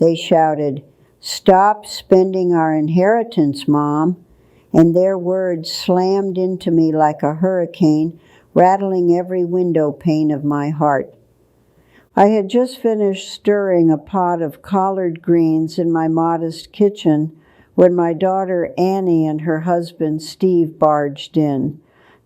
They shouted, "Stop spending our inheritance, Mom," and their words slammed into me like a hurricane, rattling every window pane of my heart. I had just finished stirring a pot of collard greens in my modest kitchen when my daughter Annie and her husband Steve barged in,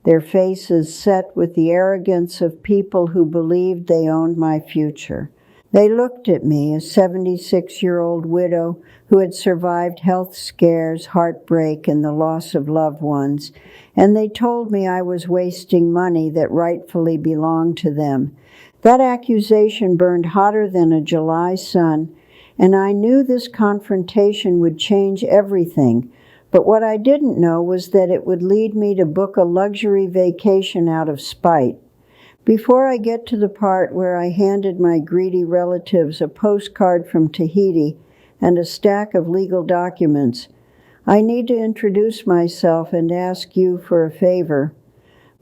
their faces set with the arrogance of people who believed they owned my future. They looked at me, a 76-year-old widow who had survived health scares, heartbreak, and the loss of loved ones, and they told me I was wasting money that rightfully belonged to them. That accusation burned hotter than a July sun, and I knew this confrontation would change everything. But what I didn't know was that it would lead me to book a luxury vacation out of spite. Before I get to the part where I handed my greedy relatives a postcard from Tahiti and a stack of legal documents, I need to introduce myself and ask you for a favor.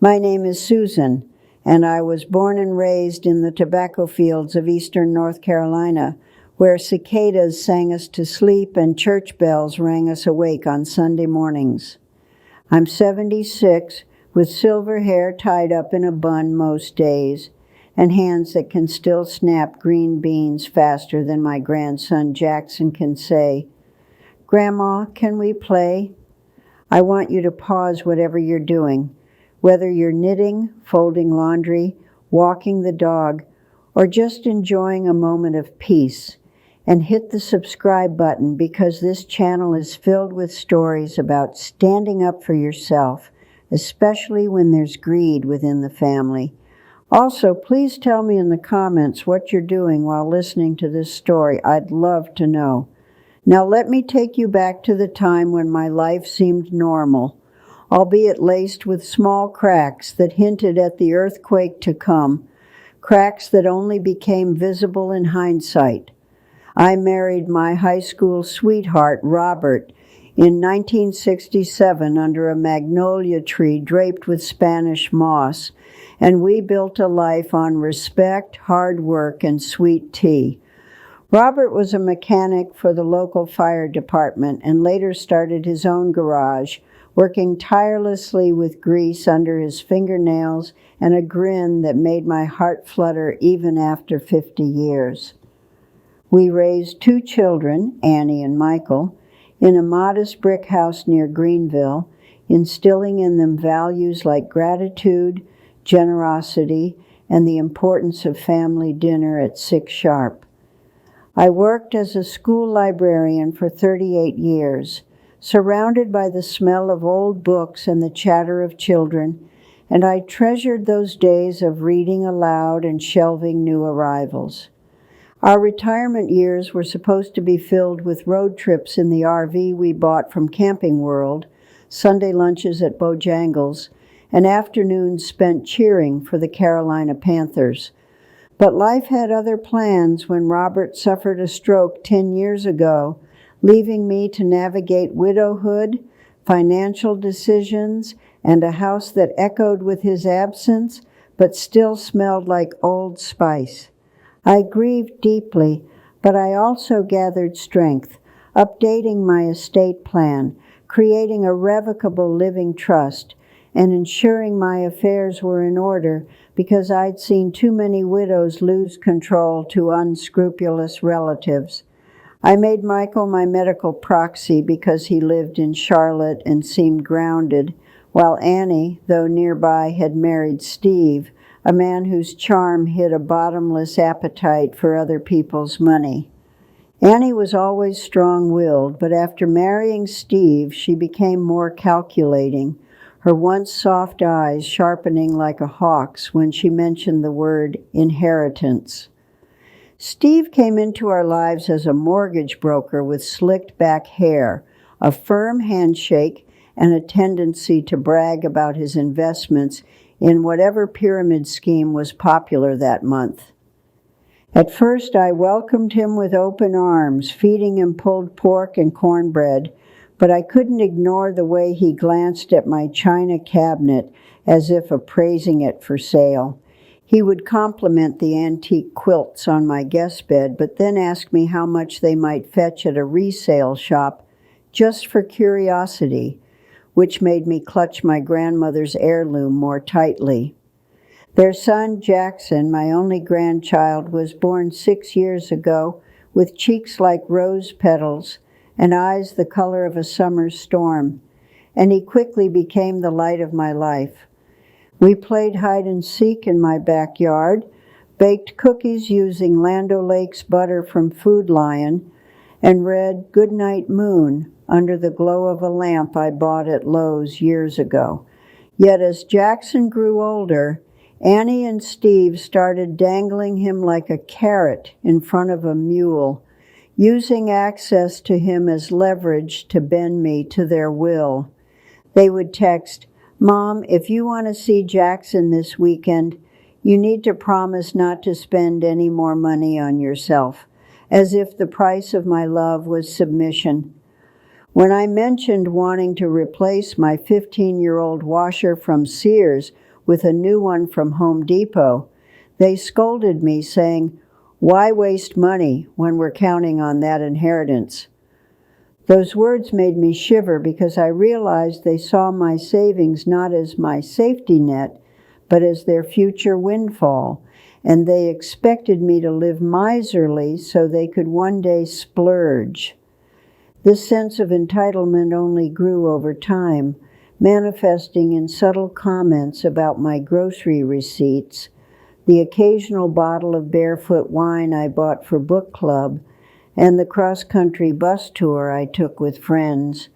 My name is Susan, and I was born and raised in the tobacco fields of eastern North Carolina, where cicadas sang us to sleep and church bells rang us awake on Sunday mornings. I'm 76, with silver hair tied up in a bun most days, and hands that can still snap green beans faster than my grandson Jackson can say, "Grandma, can we play?" I want you to pause whatever you're doing, whether you're knitting, folding laundry, walking the dog, or just enjoying a moment of peace, and hit the subscribe button because this channel is filled with stories about standing up for yourself, especially when there's greed within the family. Also, please tell me in the comments what you're doing while listening to this story. I'd love to know. Now let me take you back to the time when my life seemed normal, albeit laced with small cracks that hinted at the earthquake to come, cracks that only became visible in hindsight. I married my high school sweetheart, Robert, in 1967 under a magnolia tree draped with Spanish moss, and we built a life on respect, hard work, and sweet tea. Robert was a mechanic for the local fire department and later started his own garage, working tirelessly with grease under his fingernails and a grin that made my heart flutter even after 50 years. We raised 2 children, Annie and Michael, in a modest brick house near Greenville, instilling in them values like gratitude, generosity, and the importance of family dinner at 6 sharp. I worked as a school librarian for 38 years, surrounded by the smell of old books and the chatter of children, and I treasured those days of reading aloud and shelving new arrivals. Our retirement years were supposed to be filled with road trips in the RV we bought from Camping World, Sunday lunches at Bojangles, and afternoons spent cheering for the Carolina Panthers. But life had other plans when Robert suffered a stroke 10 years ago, leaving me to navigate widowhood, financial decisions, and a house that echoed with his absence, but still smelled like Old Spice. I grieved deeply, but I also gathered strength, updating my estate plan, creating a revocable living trust, and ensuring my affairs were in order because I'd seen too many widows lose control to unscrupulous relatives. I made Michael my medical proxy because he lived in Charlotte and seemed grounded, while Annie, though nearby, had married Steve, a man whose charm hid a bottomless appetite for other people's money. Annie was always strong-willed, but after marrying Steve, she became more calculating, her once soft eyes sharpening like a hawk's when she mentioned the word inheritance. Steve came into our lives as a mortgage broker with slicked-back hair, a firm handshake, and a tendency to brag about his investments in whatever pyramid scheme was popular that month. At first, I welcomed him with open arms, feeding him pulled pork and cornbread, but I couldn't ignore the way he glanced at my china cabinet as if appraising it for sale. He would compliment the antique quilts on my guest bed, but then ask me how much they might fetch at a resale shop just for curiosity, which made me clutch my grandmother's heirloom more tightly. Their son, Jackson, my only grandchild, was born 6 years ago with cheeks like rose petals and eyes the color of a summer storm, and he quickly became the light of my life. We played hide and seek in my backyard, baked cookies using Land O'Lakes butter from Food Lion, and read Goodnight Moon under the glow of a lamp I bought at Lowe's years ago. Yet as Jackson grew older, Annie and Steve started dangling him like a carrot in front of a mule, using access to him as leverage to bend me to their will. They would text, "Mom, if you want to see Jackson this weekend, you need to promise not to spend any more money on yourself," as if the price of my love was submission. When I mentioned wanting to replace my 15-year-old washer from Sears with a new one from Home Depot, they scolded me, saying, "Why waste money when we're counting on that inheritance?" Those words made me shiver because I realized they saw my savings not as my safety net, but as their future windfall, and they expected me to live miserly so they could one day splurge. This sense of entitlement only grew over time, manifesting in subtle comments about my grocery receipts, the occasional bottle of barefoot wine I bought for book club, and the cross-country bus tour I took with friends.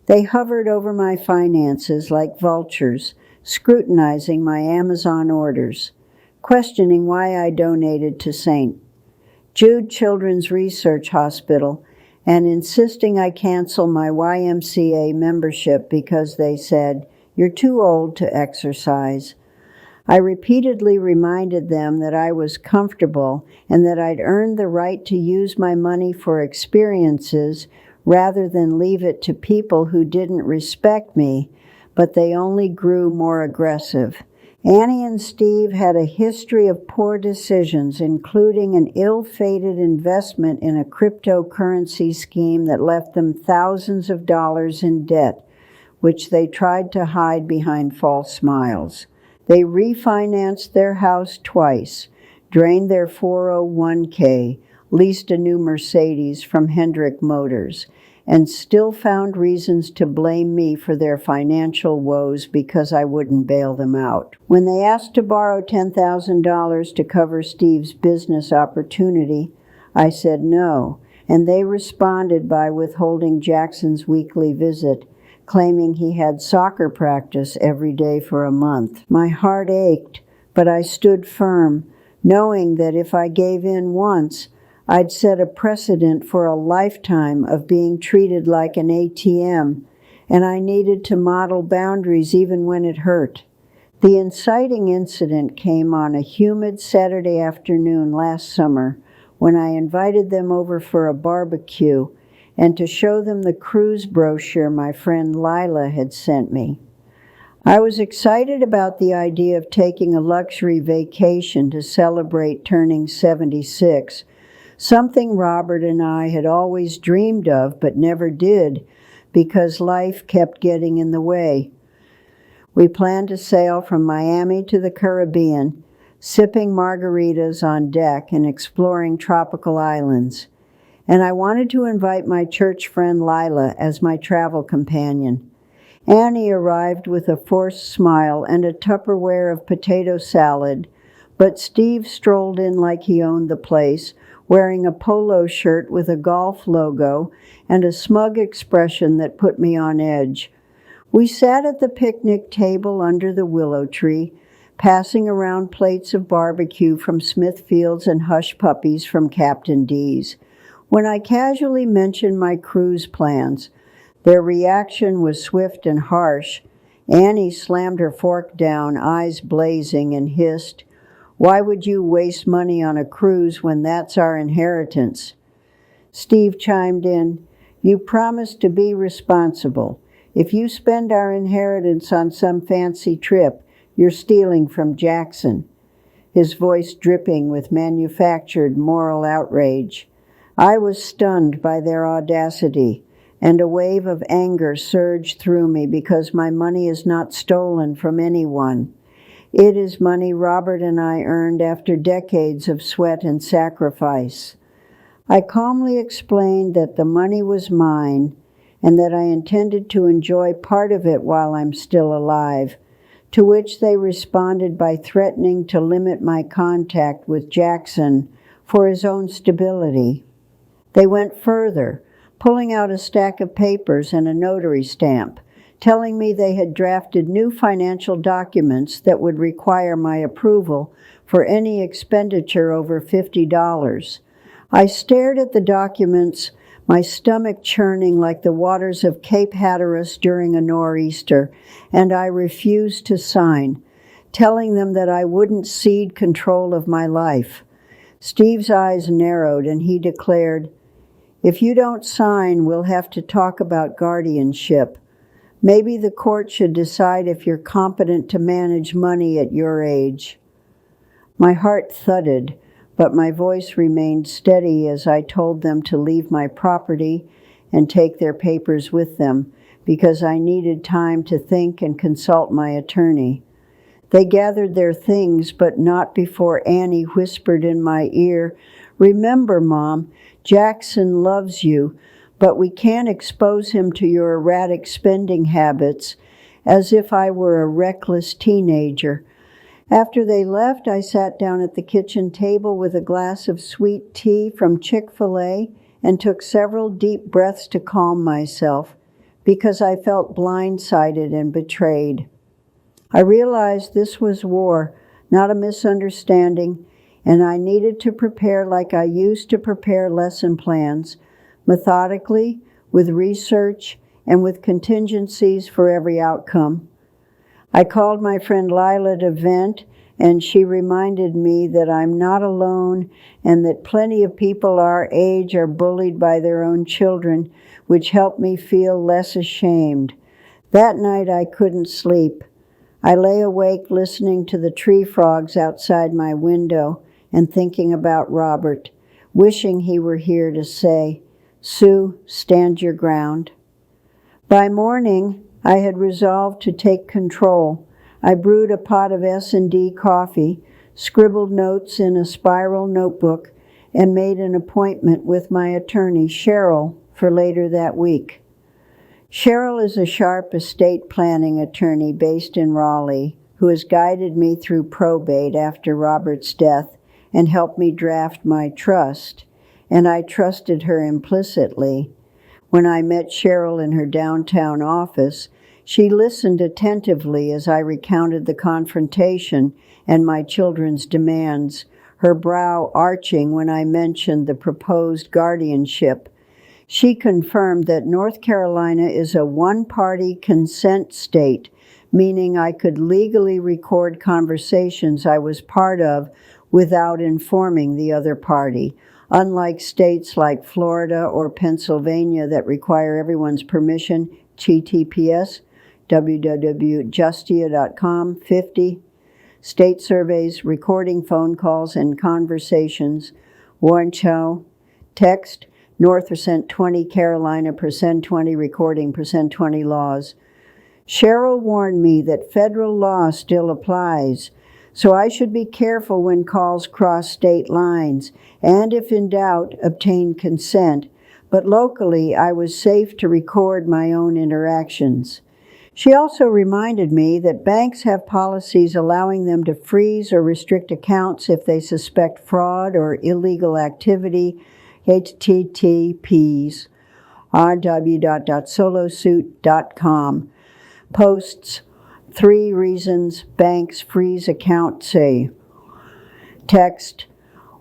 They hovered over my finances like vultures, scrutinizing my Amazon orders, questioning why I donated to St. Jude Children's Research Hospital, and insisting I cancel my YMCA membership because they said, "You're too old to exercise." I repeatedly reminded them that I was comfortable and that I'd earned the right to use my money for experiences rather than leave it to people who didn't respect me, but they only grew more aggressive. Annie and Steve had a history of poor decisions, including an ill-fated investment in a cryptocurrency scheme that left them thousands of dollars in debt, which they tried to hide behind false smiles. They refinanced their house twice, drained their 401k, leased a new Mercedes from Hendrick Motors, and still found reasons to blame me for their financial woes because I wouldn't bail them out. When they asked to borrow $10,000 to cover Steve's business opportunity, I said no, and they responded by withholding Jackson's weekly visit, claiming he had soccer practice every day for a month. My heart ached, but I stood firm, knowing that if I gave in once, I'd set a precedent for a lifetime of being treated like an ATM, and I needed to model boundaries even when it hurt. The inciting incident came on a humid Saturday afternoon last summer when I invited them over for a barbecue and to show them the cruise brochure my friend Lila had sent me. I was excited about the idea of taking a luxury vacation to celebrate turning 76, something Robert and I had always dreamed of but never did because life kept getting in the way. We planned to sail from Miami to the Caribbean, sipping margaritas on deck and exploring tropical islands. And I wanted to invite my church friend Lila as my travel companion. Annie arrived with a forced smile and a Tupperware of potato salad, but Steve strolled in like he owned the place, wearing a polo shirt with a golf logo and a smug expression that put me on edge. We sat at the picnic table under the willow tree, passing around plates of barbecue from Smithfields and hush puppies from Captain D's. When I casually mentioned my cruise plans, their reaction was swift and harsh. Annie slammed her fork down, eyes blazing, and hissed, "Why would you waste money on a cruise when that's our inheritance?" Steve chimed in, "You promised to be responsible. If you spend our inheritance on some fancy trip, you're stealing from Jackson." his voice dripping with manufactured moral outrage. I was stunned by their audacity, and a wave of anger surged through me because my money is not stolen from anyone. It is money Robert and I earned after decades of sweat and sacrifice. I calmly explained that the money was mine and that I intended to enjoy part of it while I'm still alive, to which they responded by threatening to limit my contact with Jackson for his own stability. They went further, pulling out a stack of papers and a notary stamp, telling me they had drafted new financial documents that would require my approval for any expenditure over $50. I stared at the documents, my stomach churning like the waters of Cape Hatteras during a nor'easter, and I refused to sign, telling them that I wouldn't cede control of my life. Steve's eyes narrowed and he declared, "If you don't sign, we'll have to talk about guardianship. Maybe the court should decide if you're competent to manage money at your age." My heart thudded, but my voice remained steady as I told them to leave my property and take their papers with them, because I needed time to think and consult my attorney. They gathered their things, but not before Annie whispered in my ear, "Remember, Mom, Jackson loves you, but we can't expose him to your erratic spending habits," as if I were a reckless teenager. After they left, I sat down at the kitchen table with a glass of sweet tea from Chick-fil-A and took several deep breaths to calm myself, because I felt blindsided and betrayed. I realized this was war, not a misunderstanding, and I needed to prepare like I used to prepare lesson plans, methodically, with research, and with contingencies for every outcome. I called my friend Lila to vent, and she reminded me that I'm not alone and that plenty of people our age are bullied by their own children, which helped me feel less ashamed. That night I couldn't sleep. I lay awake listening to the tree frogs outside my window and thinking about Robert, wishing he were here to say, "Sue, stand your ground." By morning, I had resolved to take control. I brewed a pot of S&D coffee, scribbled notes in a spiral notebook, and made an appointment with my attorney, Cheryl, for later that week. Cheryl is a sharp estate planning attorney based in Raleigh who has guided me through probate after Robert's death and helped me draft my trust, and I trusted her implicitly. When I met Cheryl in her downtown office, she listened attentively as I recounted the confrontation and my children's demands, her brow arching when I mentioned the proposed guardianship. She confirmed that North Carolina is a one-party consent state, meaning I could legally record conversations I was part of without informing the other party, unlike states like Florida or Pennsylvania that require everyone's permission. TTPS, www.justia.com, 50. State surveys, recording phone calls and conversations. Warren Cho. Text, North percent 20, Carolina percent 20, recording percent 20 laws. Cheryl warned me that federal law still applies, so I should be careful when calls cross state lines, and if in doubt, obtain consent, but locally I was safe to record my own interactions. She also reminded me that banks have policies allowing them to freeze or restrict accounts if they suspect fraud or illegal activity. https rw.solosuit.com. Posts 3 reasons banks freeze account say. Text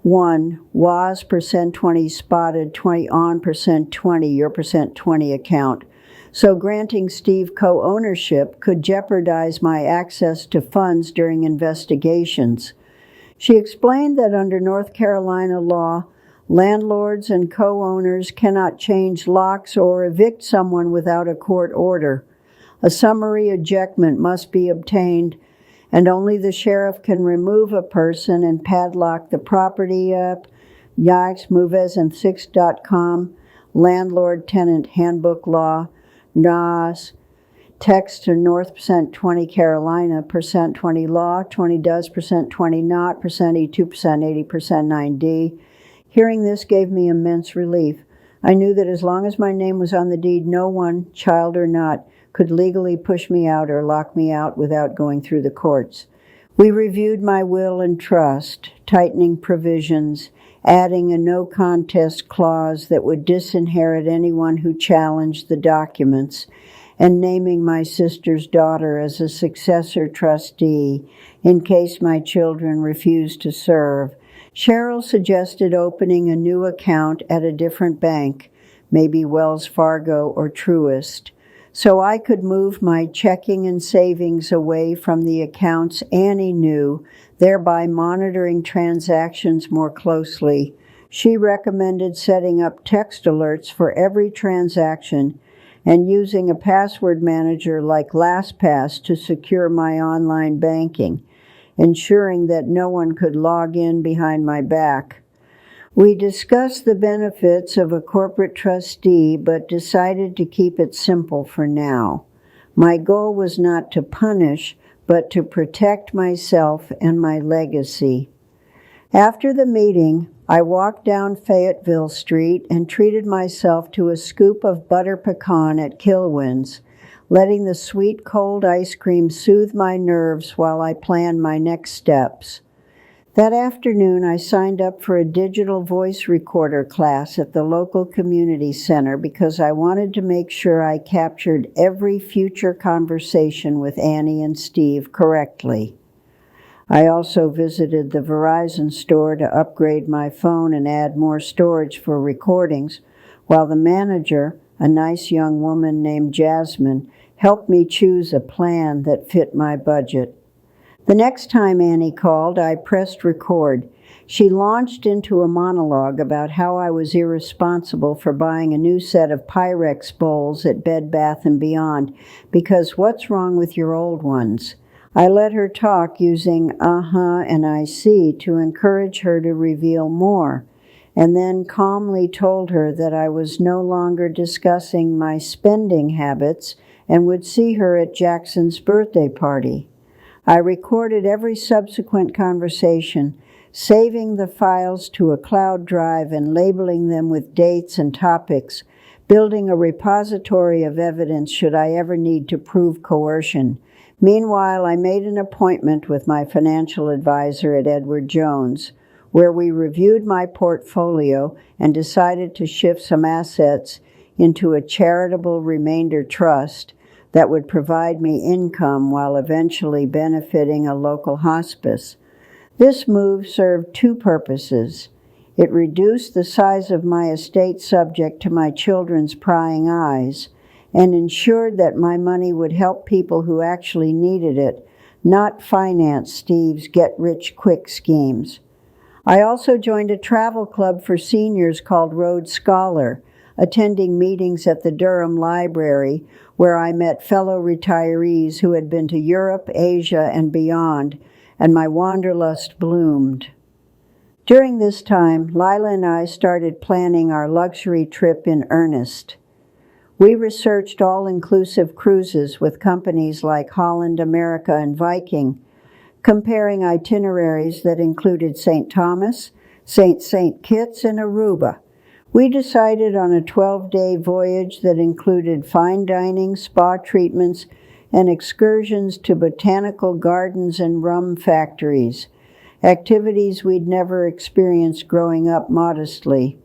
1. Was percent 20 spotted 20 on percent 20 your percent 20 account. So granting Steve co-ownership could jeopardize my access to funds during investigations. She explained that under North Carolina law, landlords and co-owners cannot change locks or evict someone without a court order. A summary ejectment must be obtained, and only the sheriff can remove a person and padlock the property up. Yikes, movesandsix.com, landlord tenant handbook law, NAS, text to North percent 20 Carolina, percent 20 law, 20 does, percent 20 not, percent E2, percent 80, percent 9D. Hearing this gave me immense relief. I knew that as long as my name was on the deed, no one, child or not, could legally push me out or lock me out without going through the courts. We reviewed my will and trust, tightening provisions, adding a no contest clause that would disinherit anyone who challenged the documents, and naming my sister's daughter as a successor trustee in case my children refused to serve. Cheryl suggested opening a new account at a different bank, maybe Wells Fargo or Truist, so I could move my checking and savings away from the accounts Annie knew, thereby monitoring transactions more closely. She recommended setting up text alerts for every transaction and using a password manager like LastPass to secure my online banking, ensuring that no one could log in behind my back. We discussed the benefits of a corporate trustee, but decided to keep it simple for now. My goal was not to punish, but to protect myself and my legacy. After the meeting, I walked down Fayetteville Street and treated myself to a scoop of butter pecan at Kilwin's, letting the sweet cold ice cream soothe my nerves while I planned my next steps. That afternoon, I signed up for a digital voice recorder class at the local community center because I wanted to make sure I captured every future conversation with Annie and Steve correctly. I also visited the Verizon store to upgrade my phone and add more storage for recordings, while the manager, a nice young woman named Jasmine, helped me choose a plan that fit my budget. The next time Annie called, I pressed record. She launched into a monologue about how I was irresponsible for buying a new set of Pyrex bowls at Bed Bath & Beyond, because what's wrong with your old ones? I let her talk using and I see to encourage her to reveal more, and then calmly told her that I was no longer discussing my spending habits and would see her at Jackson's birthday party. I recorded every subsequent conversation, saving the files to a cloud drive and labeling them with dates and topics, building a repository of evidence should I ever need to prove coercion. Meanwhile, I made an appointment with my financial advisor at Edward Jones, where we reviewed my portfolio and decided to shift some assets into a charitable remainder trust that would provide me income while eventually benefiting a local hospice. This move served two purposes. It reduced the size of my estate subject to my children's prying eyes, and ensured that my money would help people who actually needed it, not finance Steve's get-rich-quick schemes. I also joined a travel club for seniors called Rhodes Scholar, attending meetings at the Durham Library, where I met fellow retirees who had been to Europe, Asia, and beyond, and my wanderlust bloomed. During this time, Lila and I started planning our luxury trip in earnest. We researched all-inclusive cruises with companies like Holland America and Viking, comparing itineraries that included St. Thomas, St. Kitts, and Aruba. We decided on a 12-day voyage that included fine dining, spa treatments, and excursions to botanical gardens and rum factories, activities we'd never experienced growing up modestly.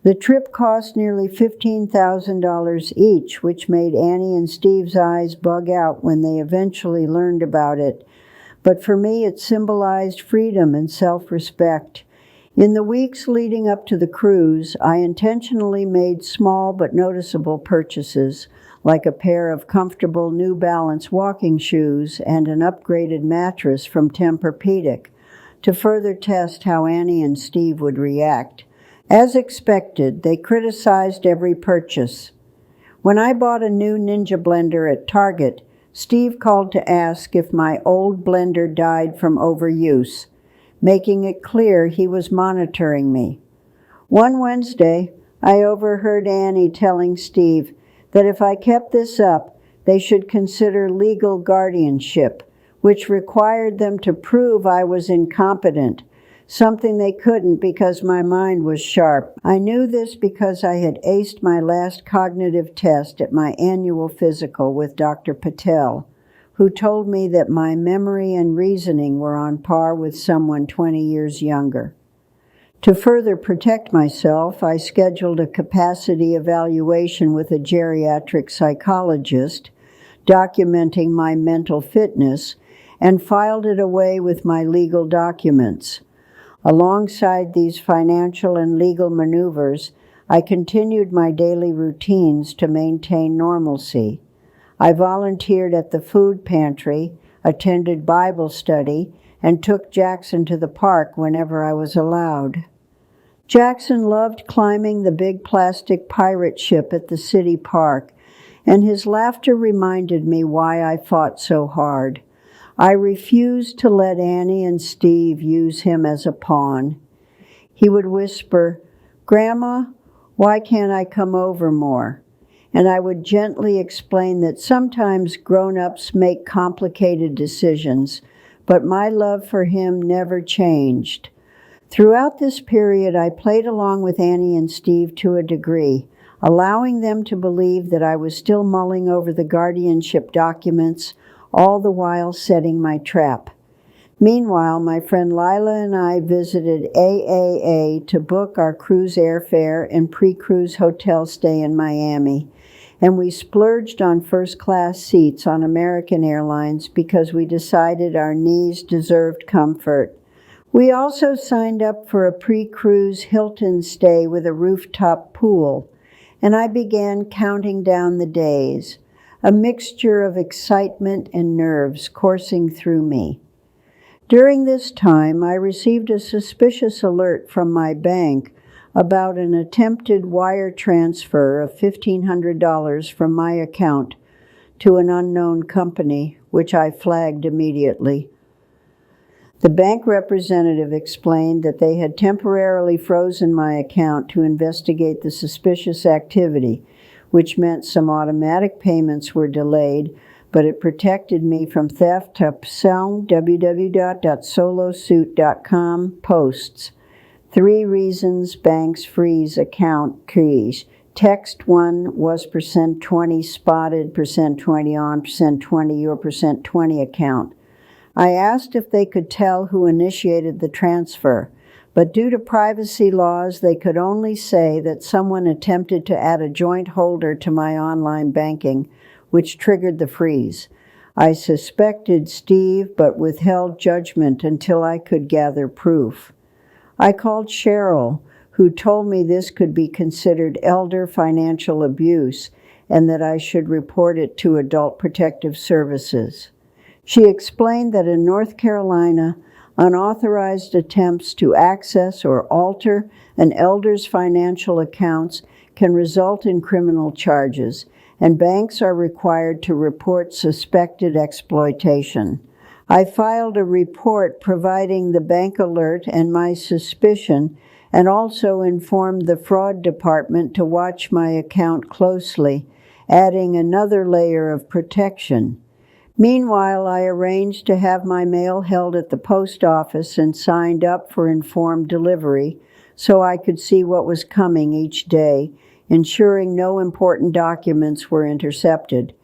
The trip cost nearly $15,000 each, which made Annie and Steve's eyes bug out when they eventually learned about it. But for me, it symbolized freedom and self-respect. In the weeks leading up to the cruise, I intentionally made small but noticeable purchases, like a pair of comfortable New Balance walking shoes and an upgraded mattress from Tempur-Pedic, to further test how Annie and Steve would react. As expected, they criticized every purchase. When I bought a new Ninja blender at Target, Steve called to ask if my old blender died from overuse, making it clear he was monitoring me. One Wednesday, I overheard Annie telling Steve that if I kept this up, they should consider legal guardianship, which required them to prove I was incompetent, something they couldn't because my mind was sharp. I knew this because I had aced my last cognitive test at my annual physical with Dr. Patel, who told me that my memory and reasoning were on par with someone 20 years younger. To further protect myself, I scheduled a capacity evaluation with a geriatric psychologist, documenting my mental fitness, and filed it away with my legal documents. Alongside these financial and legal maneuvers, I continued my daily routines to maintain normalcy. I volunteered at the food pantry, attended Bible study, and took Jackson to the park whenever I was allowed. Jackson loved climbing the big plastic pirate ship at the city park, and his laughter reminded me why I fought so hard. I refused to let Annie and Steve use him as a pawn. He would whisper, "Grandma, why can't I come over more?" And I would gently explain that sometimes grown-ups make complicated decisions, but my love for him never changed. Throughout this period, I played along with Annie and Steve to a degree, allowing them to believe that I was still mulling over the guardianship documents, all the while setting my trap. Meanwhile, my friend Lila and I visited AAA to book our cruise airfare and pre-cruise hotel stay in Miami, and we splurged on first-class seats on American Airlines because we decided our knees deserved comfort. We also signed up for a pre-cruise Hilton stay with a rooftop pool, and I began counting down the days, a mixture of excitement and nerves coursing through me. During this time, I received a suspicious alert from my bank about an attempted wire transfer of $1,500 from my account to an unknown company, which I flagged immediately. The bank representative explained that they had temporarily frozen my account to investigate the suspicious activity, which meant some automatic payments were delayed, but it protected me from theft. www.solosuit.com posts 3 reasons banks freeze account keys. Text 1 was %20 spotted, %20 on, %20 your %20 account. I asked if they could tell who initiated the transfer, but due to privacy laws, they could only say that someone attempted to add a joint holder to my online banking, which triggered the freeze. I suspected Steve, but withheld judgment until I could gather proof. I called Cheryl, who told me this could be considered elder financial abuse and that I should report it to Adult Protective Services. She explained that in North Carolina, unauthorized attempts to access or alter an elder's financial accounts can result in criminal charges, and banks are required to report suspected exploitation. I filed a report providing the bank alert and my suspicion, and also informed the fraud department to watch my account closely, adding another layer of protection. Meanwhile, I arranged to have my mail held at the post office and signed up for informed delivery so I could see what was coming each day, ensuring no important documents were intercepted.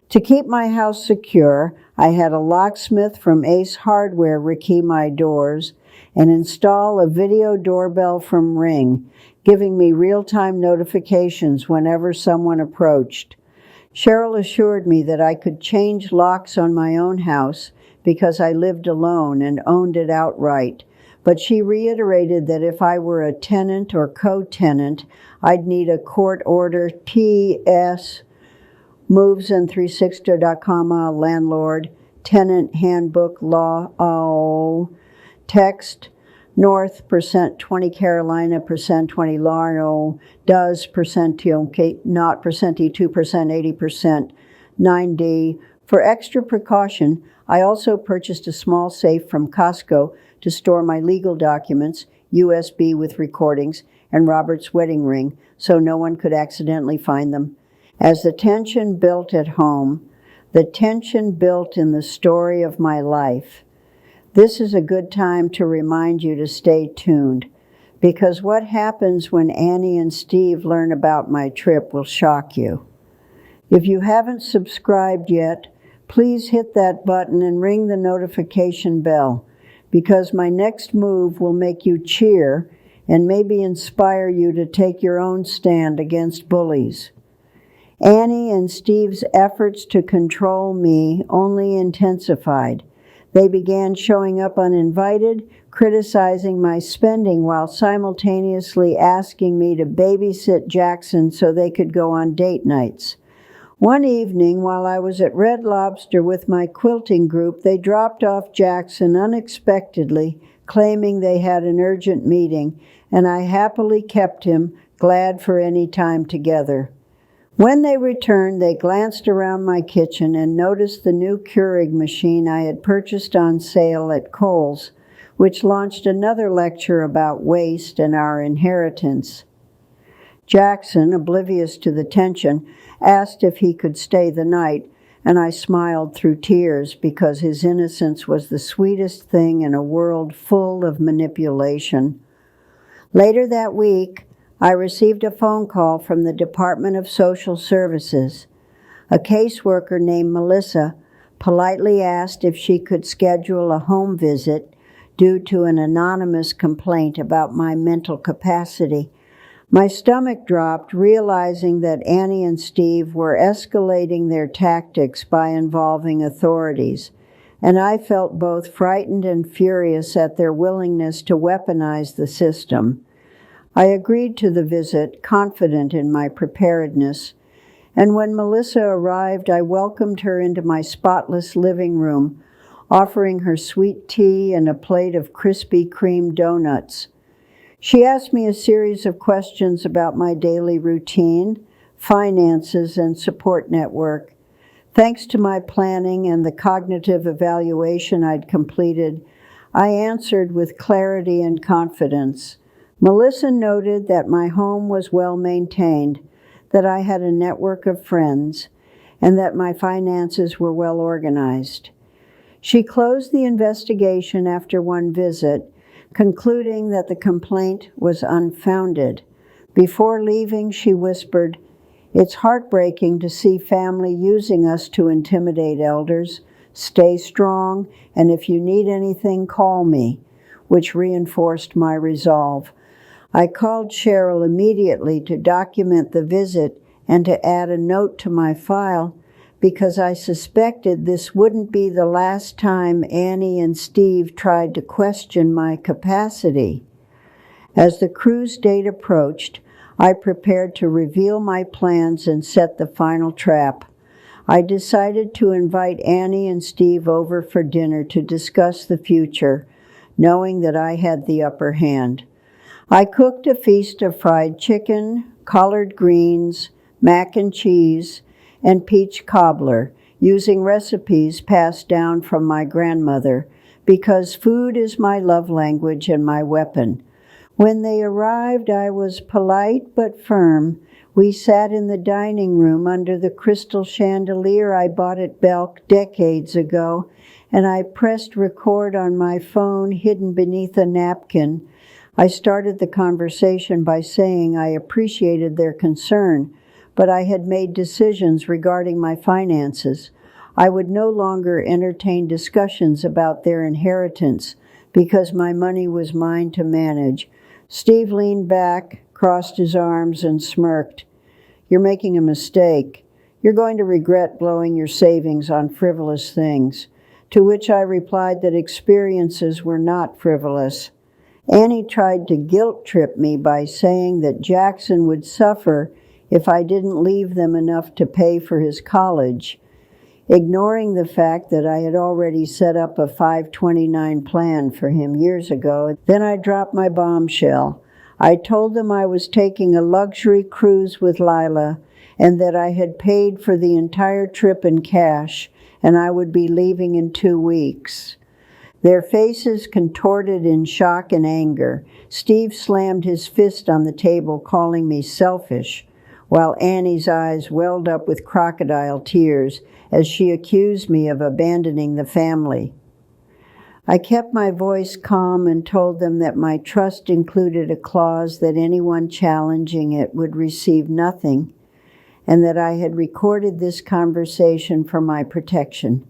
To keep my house secure, I had a locksmith from Ace Hardware rekey my doors and install a video doorbell from Ring, giving me real-time notifications whenever someone approached. Cheryl assured me that I could change locks on my own house because I lived alone and owned it outright, but she reiterated that if I were a tenant or co-tenant, I'd need a court order. T.S. movesand360.com, landlord, tenant handbook law, text, North, %20 Carolina, %20 Larno, does, %2, not, %2, 80%, 9D, For extra precaution, I also purchased a small safe from Costco to store my legal documents, USB with recordings, and Robert's wedding ring, so no one could accidentally find them. As the tension built at home, the tension built in the story of my life. This is a good time to remind you to stay tuned, because what happens when Annie and Steve learn about my trip will shock you. If you haven't subscribed yet, please hit that button and ring the notification bell, because my next move will make you cheer and maybe inspire you to take your own stand against bullies. Annie and Steve's efforts to control me only intensified. They began showing up uninvited, criticizing my spending while simultaneously asking me to babysit Jackson so they could go on date nights. One evening, while I was at Red Lobster with my quilting group, they dropped off Jackson unexpectedly, claiming they had an urgent meeting, and I happily kept him, glad for any time together. When they returned, they glanced around my kitchen and noticed the new Keurig machine I had purchased on sale at Kohl's, which launched another lecture about waste and our inheritance. Jackson, oblivious to the tension, asked if he could stay the night, and I smiled through tears because his innocence was the sweetest thing in a world full of manipulation. Later that week, I received a phone call from the Department of Social Services. A caseworker named Melissa politely asked if she could schedule a home visit due to an anonymous complaint about my mental capacity. My stomach dropped, realizing that Annie and Steve were escalating their tactics by involving authorities, and I felt both frightened and furious at their willingness to weaponize the system. I agreed to the visit, confident in my preparedness, and when Melissa arrived, I welcomed her into my spotless living room, offering her sweet tea and a plate of Krispy Kreme donuts. She asked me a series of questions about my daily routine, finances, and support network. Thanks to my planning and the cognitive evaluation I'd completed, I answered with clarity and confidence. Melissa noted that my home was well maintained, that I had a network of friends, and that my finances were well organized. She closed the investigation after one visit, concluding that the complaint was unfounded. Before leaving, she whispered, "It's heartbreaking to see family using us to intimidate elders. Stay strong, and if you need anything, call me," which reinforced my resolve. I called Cheryl immediately to document the visit and to add a note to my file because I suspected this wouldn't be the last time Annie and Steve tried to question my capacity. As the cruise date approached, I prepared to reveal my plans and set the final trap. I decided to invite Annie and Steve over for dinner to discuss the future, knowing that I had the upper hand. I cooked a feast of fried chicken, collard greens, mac and cheese, and peach cobbler, using recipes passed down from my grandmother, because food is my love language and my weapon. When they arrived, I was polite but firm. We sat in the dining room under the crystal chandelier I bought at Belk decades ago, and I pressed record on my phone hidden beneath a napkin. I started the conversation by saying I appreciated their concern, but I had made decisions regarding my finances. I would no longer entertain discussions about their inheritance because my money was mine to manage. Steve leaned back, crossed his arms, and smirked. "You're making a mistake. You're going to regret blowing your savings on frivolous things," to which I replied that experiences were not frivolous. Annie tried to guilt-trip me by saying that Jackson would suffer if I didn't leave them enough to pay for his college, ignoring the fact that I had already set up a 529 plan for him years ago. Then I dropped my bombshell. I told them I was taking a luxury cruise with Lila and that I had paid for the entire trip in cash and I would be leaving in 2 weeks. Their faces contorted in shock and anger. Steve slammed his fist on the table, calling me selfish, while Annie's eyes welled up with crocodile tears as she accused me of abandoning the family. I kept my voice calm and told them that my trust included a clause that anyone challenging it would receive nothing, and that I had recorded this conversation for my protection.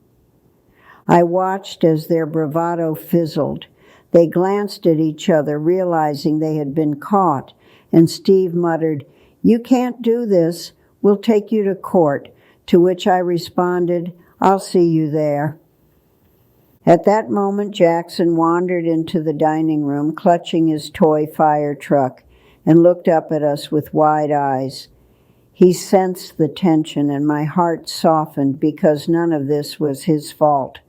I watched as their bravado fizzled. They glanced at each other, realizing they had been caught, and Steve muttered, "You can't do this. We'll take you to court," to which I responded, "I'll see you there." At that moment, Jackson wandered into the dining room, clutching his toy fire truck, and looked up at us with wide eyes. He sensed the tension, and my heart softened because none of this was his fault.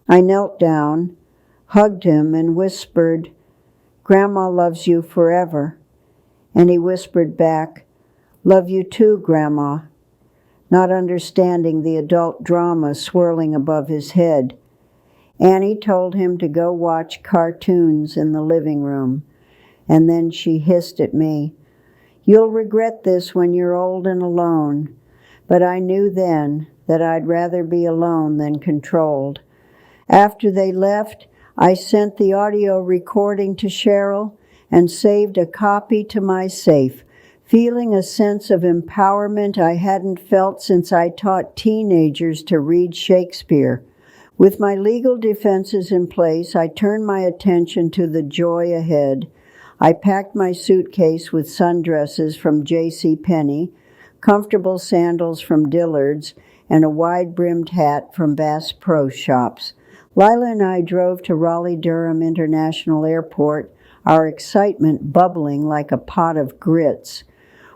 I knelt down, hugged him, and whispered, "Grandma loves you forever." And he whispered back, "Love you too, Grandma," not understanding the adult drama swirling above his head. Annie told him to go watch cartoons in the living room, and then she hissed at me, "You'll regret this when you're old and alone." But I knew then that I'd rather be alone than controlled. After they left, I sent the audio recording to Cheryl and saved a copy to my safe, feeling a sense of empowerment I hadn't felt since I taught teenagers to read Shakespeare. With my legal defenses in place, I turned my attention to the joy ahead. I packed my suitcase with sundresses from J.C. Penney, comfortable sandals from Dillard's, and a wide-brimmed hat from Bass Pro Shops. Lila and I drove to Raleigh-Durham International Airport, our excitement bubbling like a pot of grits.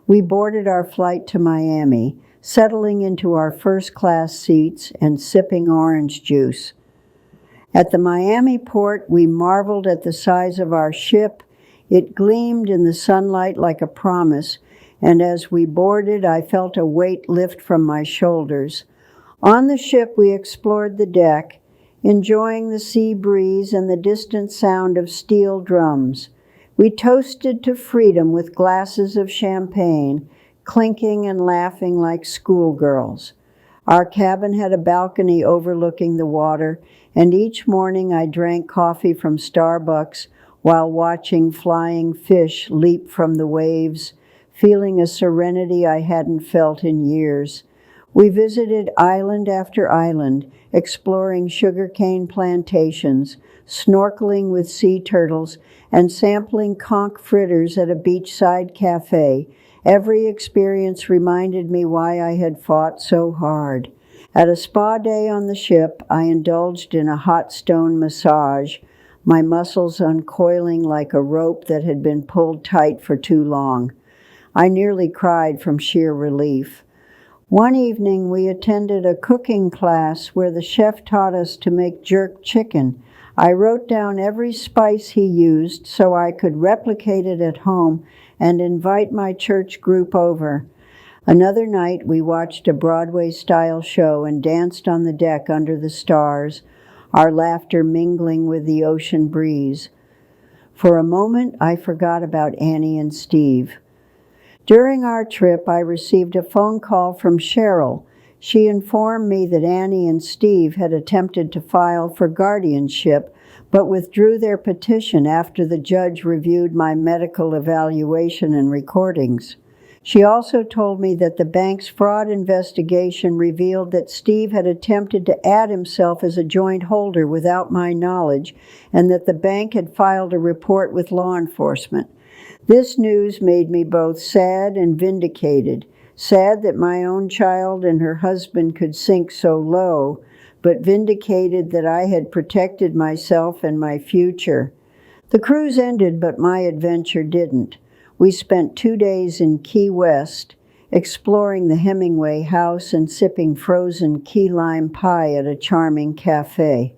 We boarded our flight to Miami, settling into our first-class seats and sipping orange juice. At the Miami port, we marveled at the size of our ship. It gleamed in the sunlight like a promise, and as we boarded, I felt a weight lift from my shoulders. On the ship, we explored the deck, enjoying the sea breeze and the distant sound of steel drums. We toasted to freedom with glasses of champagne, clinking and laughing like schoolgirls. Our cabin had a balcony overlooking the water, and each morning I drank coffee from Starbucks while watching flying fish leap from the waves, feeling a serenity I hadn't felt in years. We visited island after island, exploring sugarcane plantations, snorkeling with sea turtles, and sampling conch fritters at a beachside cafe. Every experience reminded me why I had fought so hard. At a spa day on the ship, I indulged in a hot stone massage, my muscles uncoiling like a rope that had been pulled tight for too long. I nearly cried from sheer relief. One evening, we attended a cooking class where the chef taught us to make jerk chicken. I wrote down every spice he used so I could replicate it at home and invite my church group over. Another night, we watched a Broadway-style show and danced on the deck under the stars, our laughter mingling with the ocean breeze. For a moment, I forgot about Annie and Steve. During our trip, I received a phone call from Cheryl. She informed me that Annie and Steve had attempted to file for guardianship, but withdrew their petition after the judge reviewed my medical evaluation and recordings. She also told me that the bank's fraud investigation revealed that Steve had attempted to add himself as a joint holder without my knowledge, and that the bank had filed a report with law enforcement. This news made me both sad and vindicated. Sad that my own child and her husband could sink so low, but vindicated that I had protected myself and my future. The cruise ended, but my adventure didn't. We spent 2 days in Key West, exploring the Hemingway house and sipping frozen key lime pie at a charming cafe.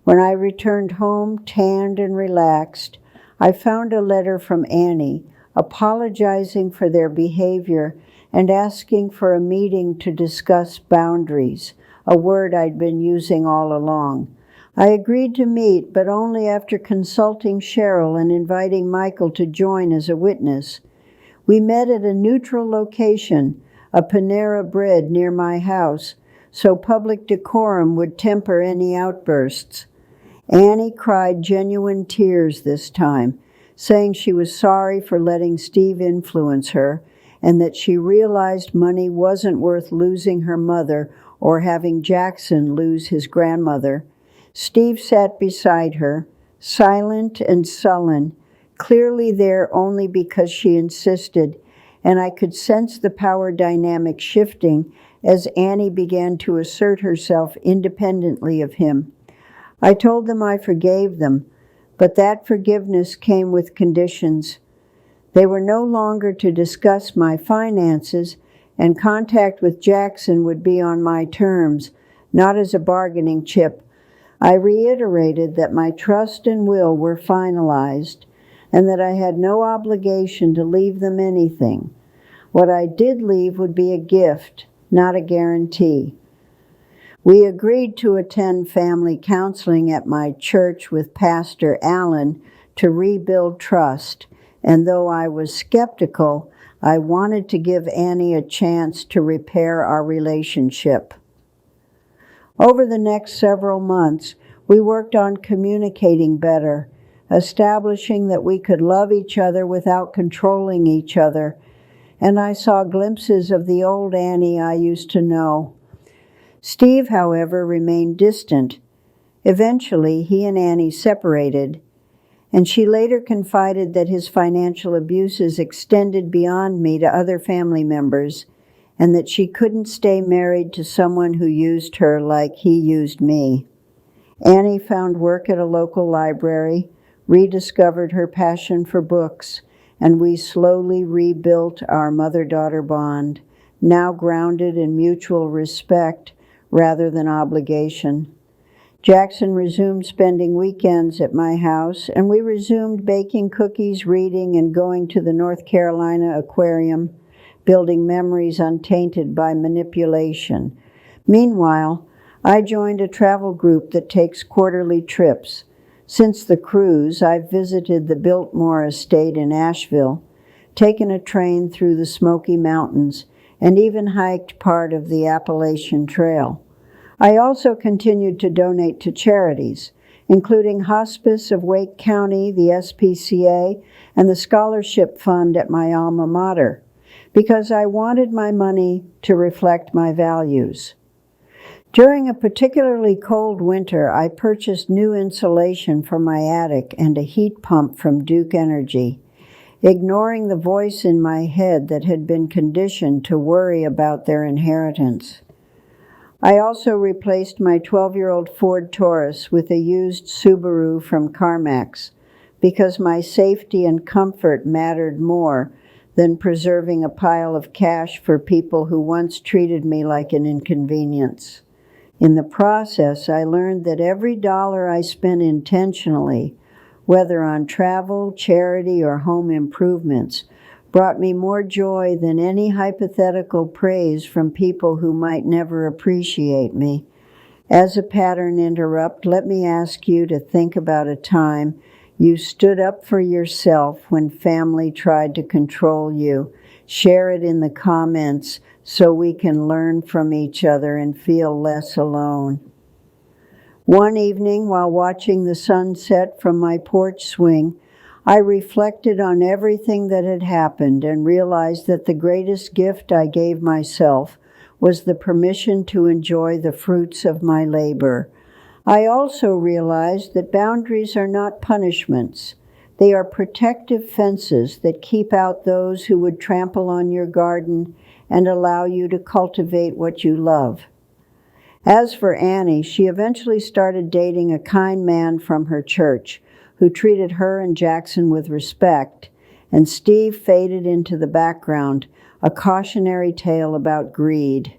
When I returned home, tanned and relaxed, I found a letter from Annie, apologizing for their behavior and asking for a meeting to discuss boundaries. a word I'd been using all along. I agreed to meet, but only after consulting Cheryl and inviting Michael to join as a witness. We met at a neutral location, a Panera Bread near my house, so public decorum would temper any outbursts. Annie cried genuine tears this time, saying she was sorry for letting Steve influence her, and that she realized money wasn't worth losing her mother or having Jackson lose his grandmother. Steve sat beside her, silent and sullen, clearly there only because she insisted, and I could sense the power dynamic shifting as Annie began to assert herself independently of him. I told them I forgave them, but that forgiveness came with conditions. They were no longer to discuss my finances, and contact with Jackson would be on my terms, not as a bargaining chip. I reiterated that my trust and will were finalized, and that I had no obligation to leave them anything. What I did leave would be a gift, not a guarantee. We agreed to attend family counseling at my church with Pastor Allen to rebuild trust, and though I was skeptical, I wanted to give Annie a chance to repair our relationship. Over the next several months, we worked on communicating better, establishing that we could love each other without controlling each other, and I saw glimpses of the old Annie I used to know. Steve, however, remained distant. Eventually, he and Annie separated, and she later confided that his financial abuses extended beyond me to other family members, and that she couldn't stay married to someone who used her like he used me. Annie found work at a local library, rediscovered her passion for books, and we slowly rebuilt our mother-daughter bond, now grounded in mutual respect rather than obligation. Jackson resumed spending weekends at my house, and we resumed baking cookies, reading, and going to the North Carolina aquarium, building memories untainted by manipulation. Meanwhile, I joined a travel group that takes quarterly trips. Since the cruise, I've visited the Biltmore Estate in Asheville, taken a train through the Smoky Mountains, and even hiked part of the Appalachian Trail. I also continued to donate to charities, including Hospice of Wake County, the SPCA, and the Scholarship Fund at my alma mater, because I wanted my money to reflect my values. During a particularly cold winter, I purchased new insulation for my attic and a heat pump from Duke Energy, ignoring the voice in my head that had been conditioned to worry about their inheritance. I also replaced my 12-year-old Ford Taurus with a used Subaru from CarMax, because my safety and comfort mattered more than preserving a pile of cash for people who once treated me like an inconvenience. In the process, I learned that every dollar I spent intentionally, whether on travel, charity, or home improvements, brought me more joy than any hypothetical praise from people who might never appreciate me. As a pattern interrupt, let me ask you to think about a time you stood up for yourself when family tried to control you. Share it in the comments so we can learn from each other and feel less alone. One evening, while watching the sunset from my porch swing, I reflected on everything that had happened and realized that the greatest gift I gave myself was the permission to enjoy the fruits of my labor. I also realized that boundaries are not punishments. They are protective fences that keep out those who would trample on your garden and allow you to cultivate what you love. As for Annie, she eventually started dating a kind man from her church who treated her and Jackson with respect, and Steve faded into the background, a cautionary tale about greed.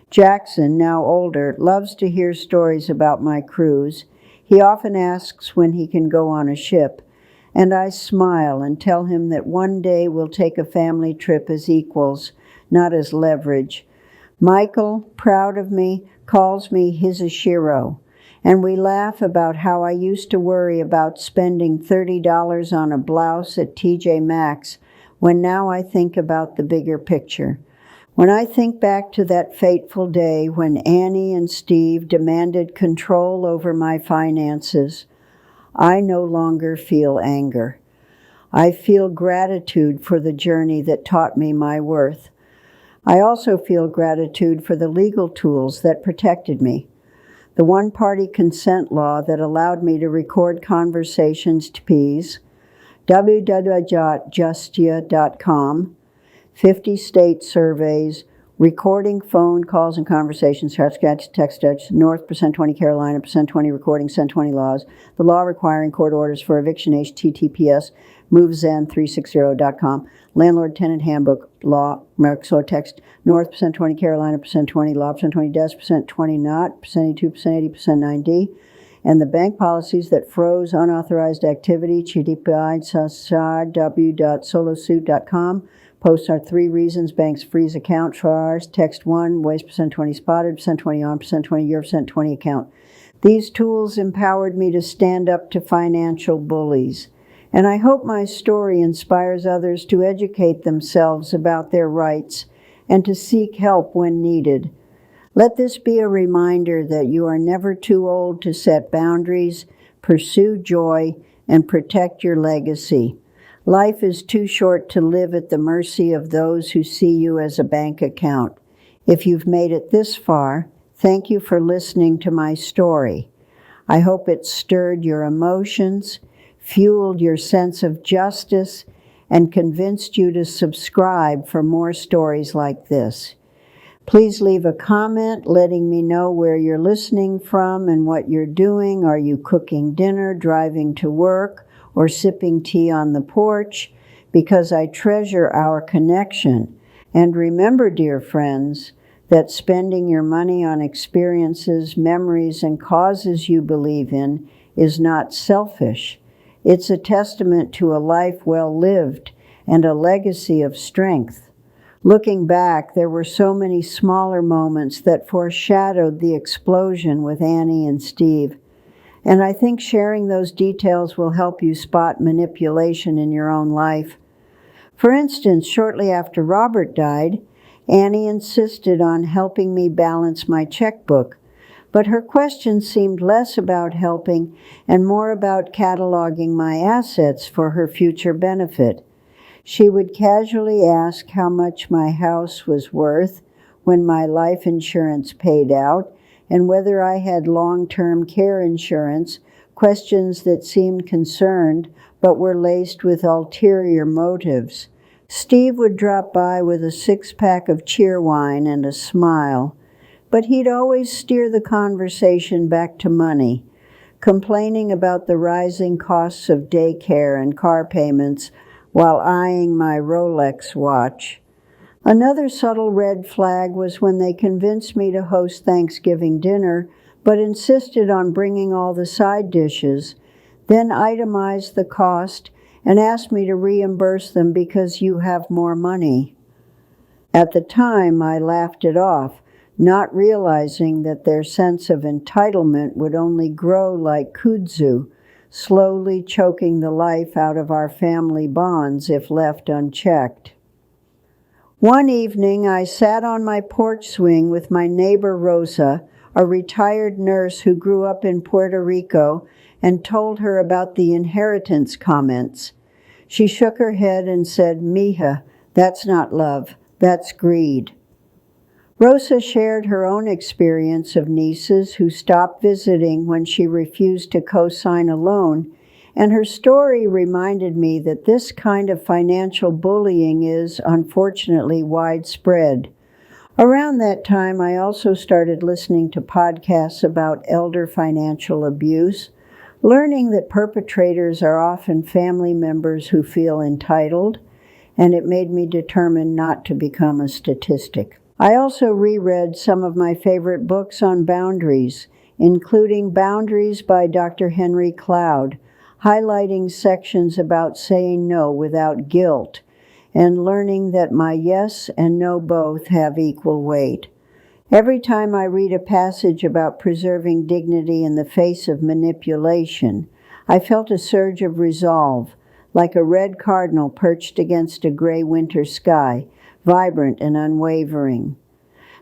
Jackson, now older, loves to hear stories about my cruise. He often asks when he can go on a ship, and I smile and tell him that one day we'll take a family trip as equals, not as leverage. Michael, proud of me, calls me Hizashiro, and we laugh about how I used to worry about spending $30 on a blouse at TJ Maxx when now I think about the bigger picture. When I think back to that fateful day when Annie and Steve demanded control over my finances, I no longer feel anger. I feel gratitude for the journey that taught me my worth. I also feel gratitude for the legal tools that protected me. The one-party consent law that allowed me to record conversations to peas, www.justia.com, 50 state surveys, recording phone calls and conversations, text, North %20 Carolina, %20 recording, %20 laws, the law requiring court orders for eviction, https, movezen360.com, landlord-tenant handbook, law, Merxor text, North %20 Carolina, %20 law, %20 desk, %20 not, %82, %80, %9D, and the bank policies that froze unauthorized activity, www.solosuit.com. Posts are 3 reasons banks freeze account charge. Text 1, waste %20 spotted, %20 on, %20 your, %20 account. These tools empowered me to stand up to financial bullies. And I hope my story inspires others to educate themselves about their rights and to seek help when needed. Let this be a reminder that you are never too old to set boundaries, pursue joy, and protect your legacy. Life is too short to live at the mercy of those who see you as a bank account. If you've made it this far, thank you for listening to my story. I hope it stirred your emotions, fueled your sense of justice, and convinced you to subscribe for more stories like this. Please leave a comment letting me know where you're listening from and what you're doing. Are you cooking dinner, driving to work, or sipping tea on the porch? Because I treasure our connection. And remember, dear friends, that spending your money on experiences, memories, and causes you believe in is not selfish. It's a testament to a life well lived and a legacy of strength. Looking back, there were so many smaller moments that foreshadowed the explosion with Annie and Steve. And I think sharing those details will help you spot manipulation in your own life. For instance, shortly after Robert died, Annie insisted on helping me balance my checkbook, but her questions seemed less about helping and more about cataloging my assets for her future benefit. She would casually ask how much my house was worth when my life insurance paid out, and whether I had long-term care insurance, questions that seemed concerned but were laced with ulterior motives. Steve would drop by with a 6-pack of cheerwine and a smile, but he'd always steer the conversation back to money, complaining about the rising costs of daycare and car payments while eyeing my Rolex watch. Another subtle red flag was when they convinced me to host Thanksgiving dinner, but insisted on bringing all the side dishes, then itemized the cost and asked me to reimburse them because you have more money. At the time, I laughed it off, not realizing that their sense of entitlement would only grow like kudzu, slowly choking the life out of our family bonds if left unchecked. One evening, I sat on my porch swing with my neighbor Rosa, a retired nurse who grew up in Puerto Rico, and told her about the inheritance comments. She shook her head and said, "Mija, that's not love, that's greed." Rosa shared her own experience of nieces who stopped visiting when she refused to co-sign a loan, and her story reminded me that this kind of financial bullying is, unfortunately, widespread. Around that time, I also started listening to podcasts about elder financial abuse, learning that perpetrators are often family members who feel entitled, and it made me determined not to become a statistic. I also reread some of my favorite books on boundaries, including Boundaries by Dr. Henry Cloud, highlighting sections about saying no without guilt, and learning that my yes and no both have equal weight. Every time I read a passage about preserving dignity in the face of manipulation, I felt a surge of resolve, like a red cardinal perched against a gray winter sky, vibrant and unwavering.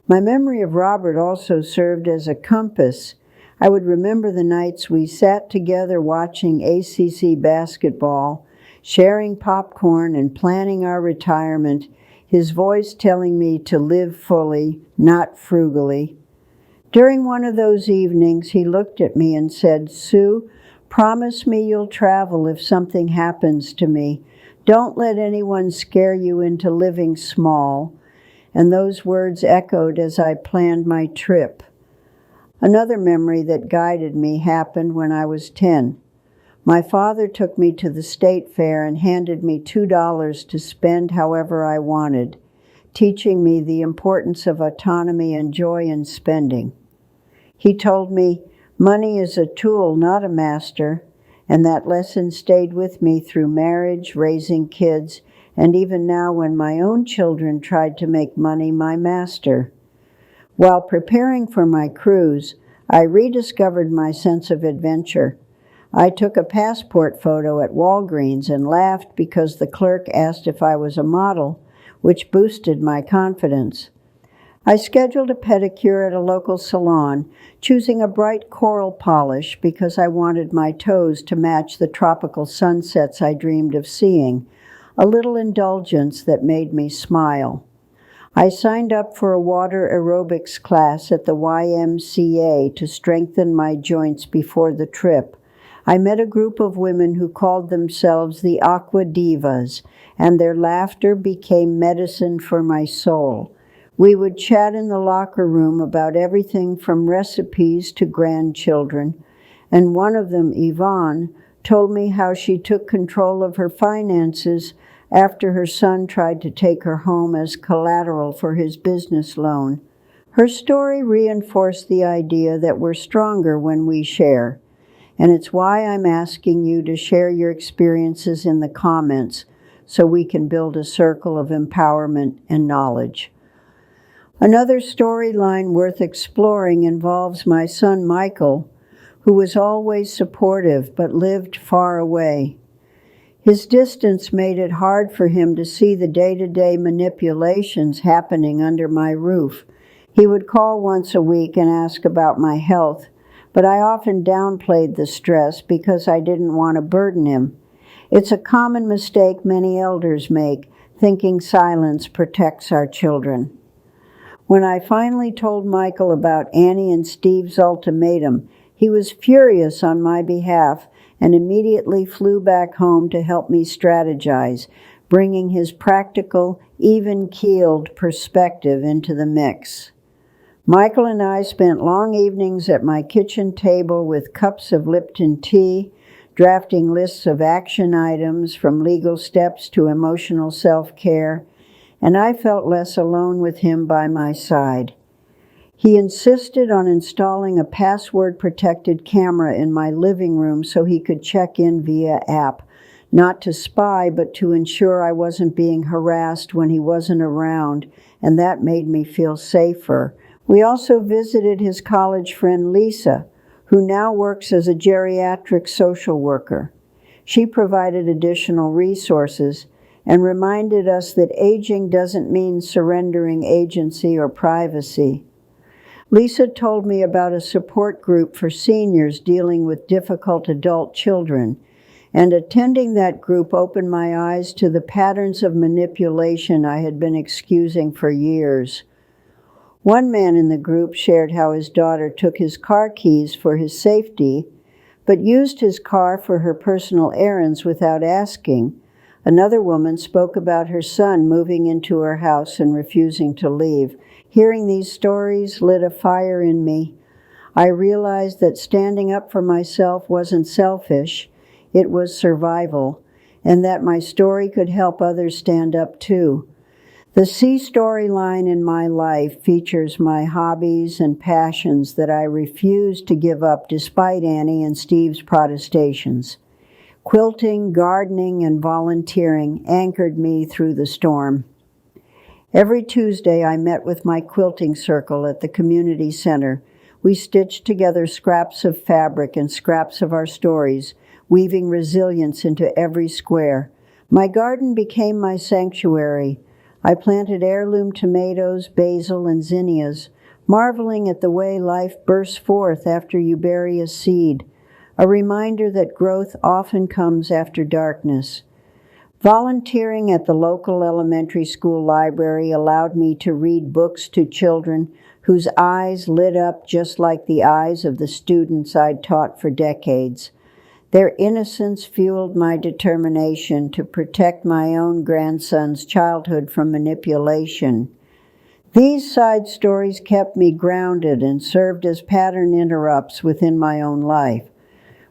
My memory of Robert also served as a compass. I would remember the nights we sat together watching ACC basketball, sharing popcorn and planning our retirement, his voice telling me to live fully, not frugally. During one of those evenings, he looked at me and said, "Sue, promise me you'll travel if something happens to me. Don't let anyone scare you into living small." And those words echoed as I planned my trip. Another memory that guided me happened when I was 10. My father took me to the state fair and handed me $2 to spend however I wanted, teaching me the importance of autonomy and joy in spending. He told me, "Money is a tool, not a master," and that lesson stayed with me through marriage, raising kids, and even now when my own children tried to make money my master. While preparing for my cruise, I rediscovered my sense of adventure. I took a passport photo at Walgreens and laughed because the clerk asked if I was a model, which boosted my confidence. I scheduled a pedicure at a local salon, choosing a bright coral polish because I wanted my toes to match the tropical sunsets I dreamed of seeing, a little indulgence that made me smile. I signed up for a water aerobics class at the YMCA to strengthen my joints before the trip. I met a group of women who called themselves the Aqua Divas, and their laughter became medicine for my soul. We would chat in the locker room about everything from recipes to grandchildren, and one of them, Yvonne, told me how she took control of her finances after her son tried to take her home as collateral for his business loan. Her story reinforced the idea that we're stronger when we share, and it's why I'm asking you to share your experiences in the comments so we can build a circle of empowerment and knowledge. Another storyline worth exploring involves my son Michael, who was always supportive but lived far away. His distance made it hard for him to see the day-to-day manipulations happening under my roof. He would call once a week and ask about my health, but I often downplayed the stress because I didn't want to burden him. It's a common mistake many elders make, thinking silence protects our children. When I finally told Michael about Annie and Steve's ultimatum, he was furious on my behalf and immediately flew back home to help me strategize, bringing his practical, even-keeled perspective into the mix. Michael and I spent long evenings at my kitchen table with cups of Lipton tea, drafting lists of action items from legal steps to emotional self-care, and I felt less alone with him by my side. He insisted on installing a password-protected camera in my living room so he could check in via app, not to spy, but to ensure I wasn't being harassed when he wasn't around, and that made me feel safer. We also visited his college friend Lisa, who now works as a geriatric social worker. She provided additional resources and reminded us that aging doesn't mean surrendering agency or privacy. Lisa told me about a support group for seniors dealing with difficult adult children, and attending that group opened my eyes to the patterns of manipulation I had been excusing for years. One man in the group shared how his daughter took his car keys for his safety, but used his car for her personal errands without asking. Another woman spoke about her son moving into her house and refusing to leave. Hearing these stories lit a fire in me. I realized that standing up for myself wasn't selfish, it was survival, and that my story could help others stand up too. The C storyline in my life features my hobbies and passions that I refused to give up despite Annie and Steve's protestations. Quilting, gardening, and volunteering anchored me through the storm. Every Tuesday I met with my quilting circle at the community center. We stitched together scraps of fabric and scraps of our stories, weaving resilience into every square. My garden became my sanctuary. I planted heirloom tomatoes, basil, and zinnias, marveling at the way life bursts forth after you bury a seed, a reminder that growth often comes after darkness. Volunteering at the local elementary school library allowed me to read books to children whose eyes lit up just like the eyes of the students I'd taught for decades. Their innocence fueled my determination to protect my own grandson's childhood from manipulation. These side stories kept me grounded and served as pattern interrupts within my own life.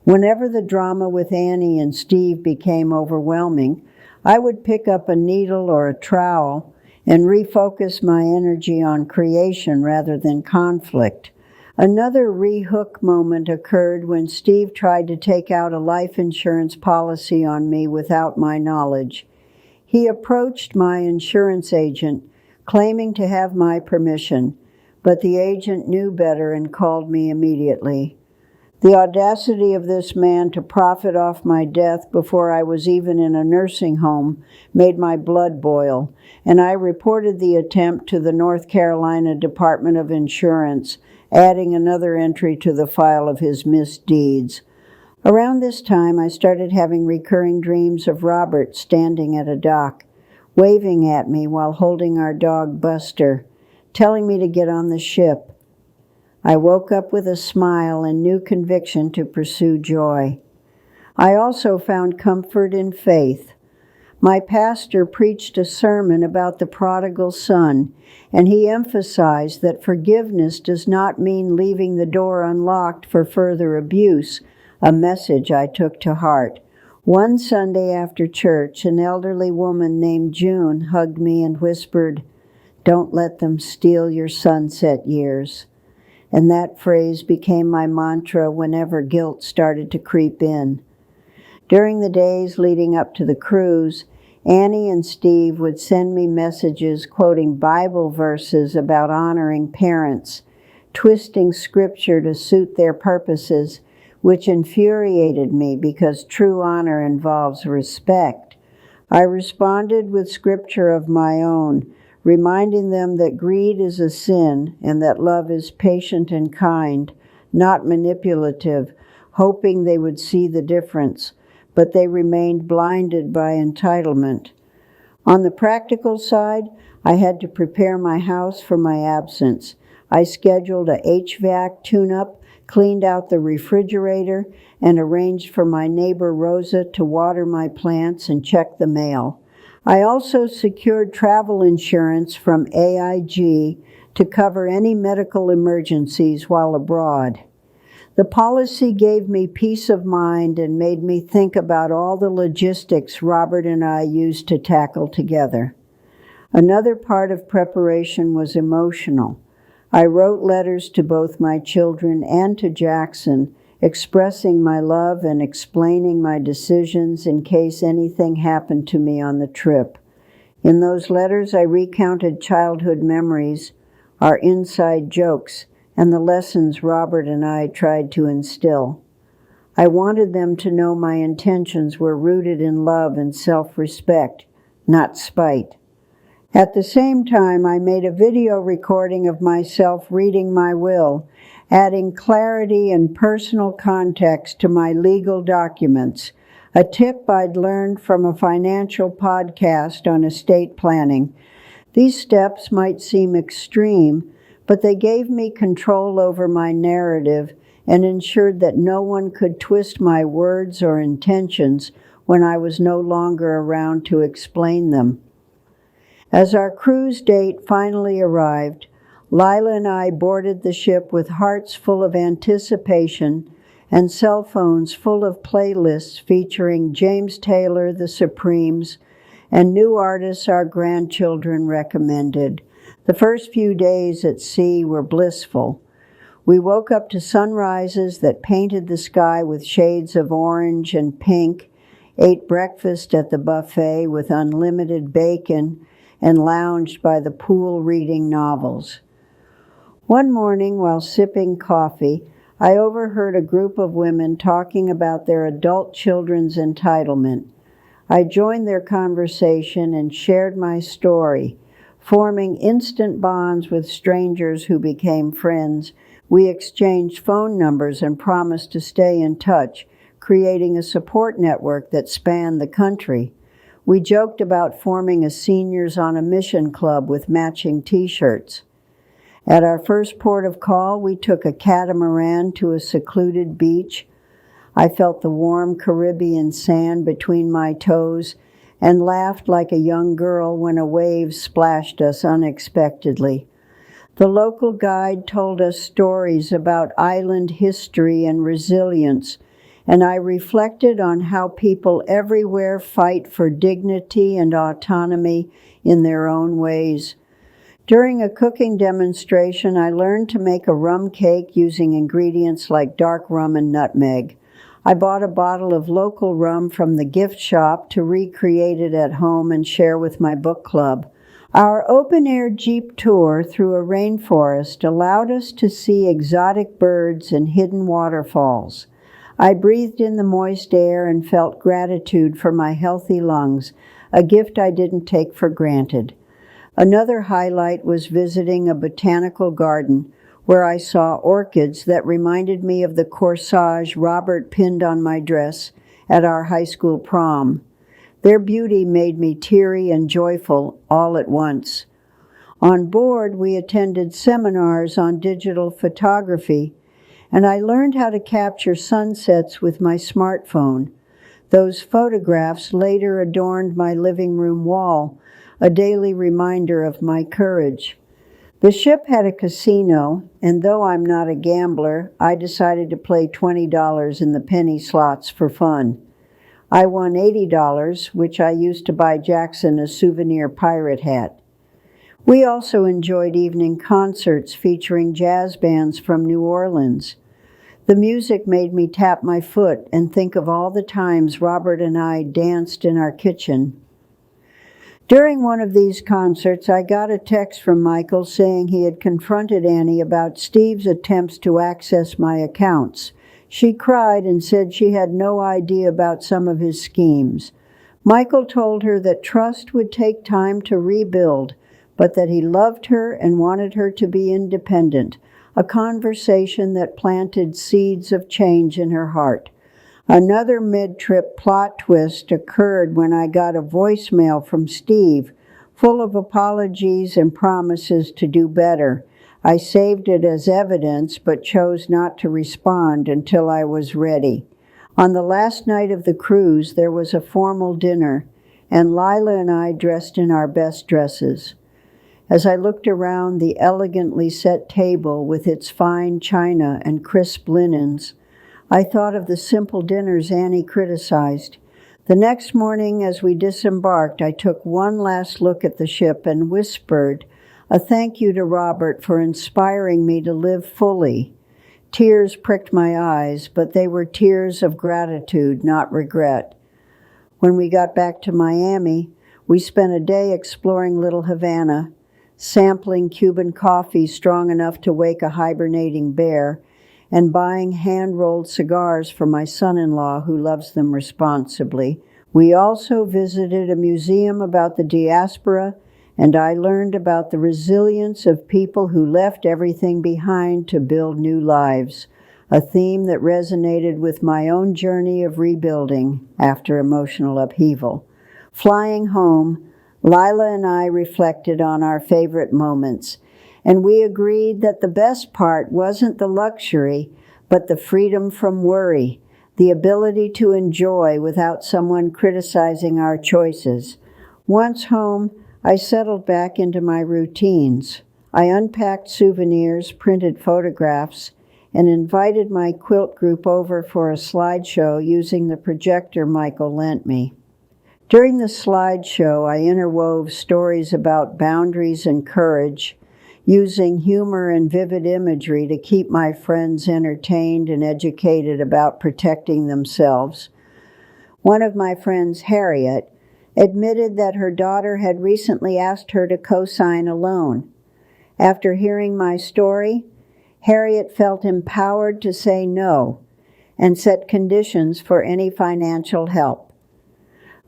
Whenever the drama with Annie and Steve became overwhelming, I would pick up a needle or a trowel and refocus my energy on creation rather than conflict. Another re-hook moment occurred when Steve tried to take out a life insurance policy on me without my knowledge. He approached my insurance agent, claiming to have my permission, but the agent knew better and called me immediately. The audacity of this man to profit off my death before I was even in a nursing home made my blood boil, and I reported the attempt to the North Carolina Department of Insurance, adding another entry to the file of his misdeeds. Around this time, I started having recurring dreams of Robert standing at a dock, waving at me while holding our dog Buster, telling me to get on the ship. I woke up with a smile and new conviction to pursue joy. I also found comfort in faith. My pastor preached a sermon about the prodigal son, and he emphasized that forgiveness does not mean leaving the door unlocked for further abuse, a message I took to heart. One Sunday after church, an elderly woman named June hugged me and whispered, "Don't let them steal your sunset years." And that phrase became my mantra whenever guilt started to creep in. During the days leading up to the cruise, Annie and Steve would send me messages quoting Bible verses about honoring parents, twisting scripture to suit their purposes, which infuriated me because true honor involves respect. I responded with scripture of my own, reminding them that greed is a sin and that love is patient and kind, not manipulative, hoping they would see the difference, but they remained blinded by entitlement. On the practical side, I had to prepare my house for my absence. I scheduled a HVAC tune-up, cleaned out the refrigerator, and arranged for my neighbor Rosa to water my plants and check the mail. I also secured travel insurance from AIG to cover any medical emergencies while abroad. The policy gave me peace of mind and made me think about all the logistics Robert and I used to tackle together. Another part of preparation was emotional. I wrote letters to both my children and to Jackson, expressing my love and explaining my decisions in case anything happened to me on the trip. In those letters, I recounted childhood memories, our inside jokes, and the lessons Robert and I tried to instill. I wanted them to know my intentions were rooted in love and self-respect, not spite. At the same time, I made a video recording of myself reading my will, adding clarity and personal context to my legal documents, a tip I'd learned from a financial podcast on estate planning. These steps might seem extreme, but they gave me control over my narrative and ensured that no one could twist my words or intentions when I was no longer around to explain them. As our cruise date finally arrived, Lila and I boarded the ship with hearts full of anticipation and cell phones full of playlists featuring James Taylor, The Supremes, and new artists our grandchildren recommended. The first few days at sea were blissful. We woke up to sunrises that painted the sky with shades of orange and pink, ate breakfast at the buffet with unlimited bacon, and lounged by the pool reading novels. One morning, while sipping coffee, I overheard a group of women talking about their adult children's entitlement. I joined their conversation and shared my story, forming instant bonds with strangers who became friends. We exchanged phone numbers and promised to stay in touch, creating a support network that spanned the country. We joked about forming a Seniors on a Mission club with matching t-shirts. At our first port of call, we took a catamaran to a secluded beach. I felt the warm Caribbean sand between my toes and laughed like a young girl when a wave splashed us unexpectedly. The local guide told us stories about island history and resilience, and I reflected on how people everywhere fight for dignity and autonomy in their own ways. During a cooking demonstration, I learned to make a rum cake using ingredients like dark rum and nutmeg. I bought a bottle of local rum from the gift shop to recreate it at home and share with my book club. Our open-air Jeep tour through a rainforest allowed us to see exotic birds and hidden waterfalls. I breathed in the moist air and felt gratitude for my healthy lungs, a gift I didn't take for granted. Another highlight was visiting a botanical garden where I saw orchids that reminded me of the corsage Robert pinned on my dress at our high school prom. Their beauty made me teary and joyful all at once. On board, we attended seminars on digital photography, and I learned how to capture sunsets with my smartphone. Those photographs later adorned my living room wall, a daily reminder of my courage. The ship had a casino, and though I'm not a gambler, I decided to play $20 in the penny slots for fun. I won $80, which I used to buy Jackson a souvenir pirate hat. We also enjoyed evening concerts featuring jazz bands from New Orleans. The music made me tap my foot and think of all the times Robert and I danced in our kitchen. During one of these concerts, I got a text from Michael saying he had confronted Annie about Steve's attempts to access my accounts. She cried and said she had no idea about some of his schemes. Michael told her that trust would take time to rebuild, but that he loved her and wanted her to be independent, a conversation that planted seeds of change in her heart. Another mid-trip plot twist occurred when I got a voicemail from Steve, full of apologies and promises to do better. I saved it as evidence, but chose not to respond until I was ready. On the last night of the cruise, there was a formal dinner, and Lila and I dressed in our best dresses. As I looked around the elegantly set table with its fine china and crisp linens, I thought of the simple dinners Annie criticized. The next morning, as we disembarked, I took one last look at the ship and whispered a thank you to Robert for inspiring me to live fully. Tears pricked my eyes, but they were tears of gratitude, not regret. When we got back to Miami, we spent a day exploring Little Havana, sampling Cuban coffee strong enough to wake a hibernating bear, and buying hand-rolled cigars for my son-in-law who loves them responsibly. We also visited a museum about the diaspora, and I learned about the resilience of people who left everything behind to build new lives, a theme that resonated with my own journey of rebuilding after emotional upheaval. Flying home, Lila and I reflected on our favorite moments, and we agreed that the best part wasn't the luxury, but the freedom from worry, the ability to enjoy without someone criticizing our choices. Once home, I settled back into my routines. I unpacked souvenirs, printed photographs, and invited my quilt group over for a slideshow using the projector Michael lent me. During the slideshow, I interwove stories about boundaries and courage, using humor and vivid imagery to keep my friends entertained and educated about protecting themselves. One of my friends, Harriet, admitted that her daughter had recently asked her to co-sign a loan. After hearing my story, Harriet felt empowered to say no and set conditions for any financial help.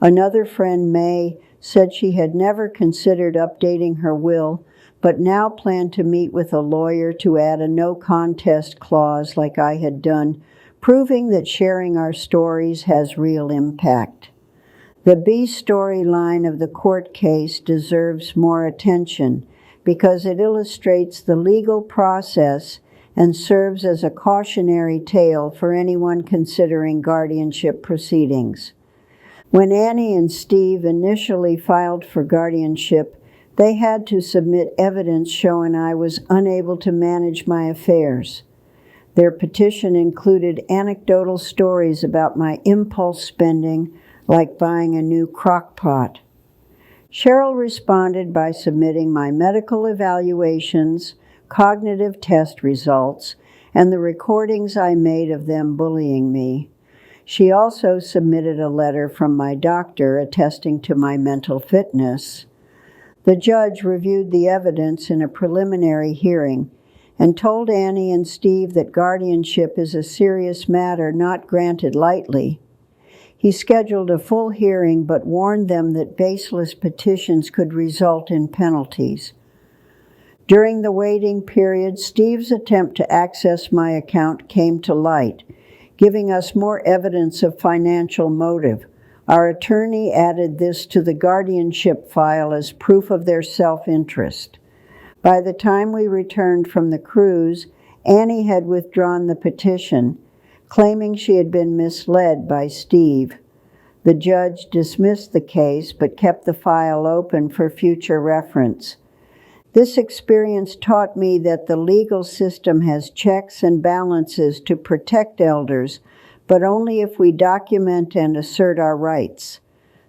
Another friend, May, said she had never considered updating her will, but now planned to meet with a lawyer to add a no contest clause like I had done, proving that sharing our stories has real impact. The B storyline of the court case deserves more attention because it illustrates the legal process and serves as a cautionary tale for anyone considering guardianship proceedings. When Annie and Steve initially filed for guardianship, they had to submit evidence showing I was unable to manage my affairs. Their petition included anecdotal stories about my impulse spending, like buying a new crock pot. Cheryl responded by submitting my medical evaluations, cognitive test results, and the recordings I made of them bullying me. She also submitted a letter from my doctor attesting to my mental fitness. The judge reviewed the evidence in a preliminary hearing and told Annie and Steve that guardianship is a serious matter not granted lightly. He scheduled a full hearing but warned them that baseless petitions could result in penalties. During the waiting period, Steve's attempt to access my account came to light, giving us more evidence of financial motive. Our attorney added this to the guardianship file as proof of their self-interest. By the time we returned from the cruise, Annie had withdrawn the petition, claiming she had been misled by Steve. The judge dismissed the case but kept the file open for future reference. This experience taught me that the legal system has checks and balances to protect elders, but only if we document and assert our rights.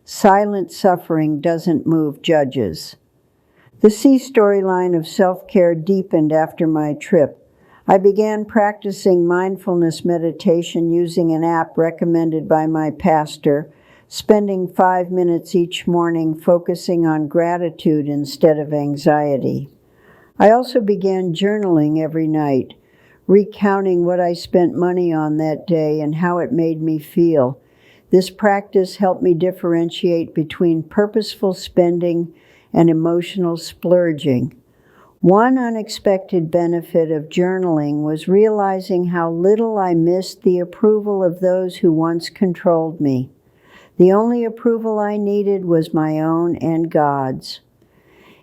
Silent suffering doesn't move judges. The C storyline of self-care deepened after my trip. I began practicing mindfulness meditation using an app recommended by my pastor, spending 5 minutes each morning focusing on gratitude instead of anxiety. I also began journaling every night, recounting what I spent money on that day and how it made me feel. This practice helped me differentiate between purposeful spending and emotional splurging. One unexpected benefit of journaling was realizing how little I missed the approval of those who once controlled me. The only approval I needed was my own and God's.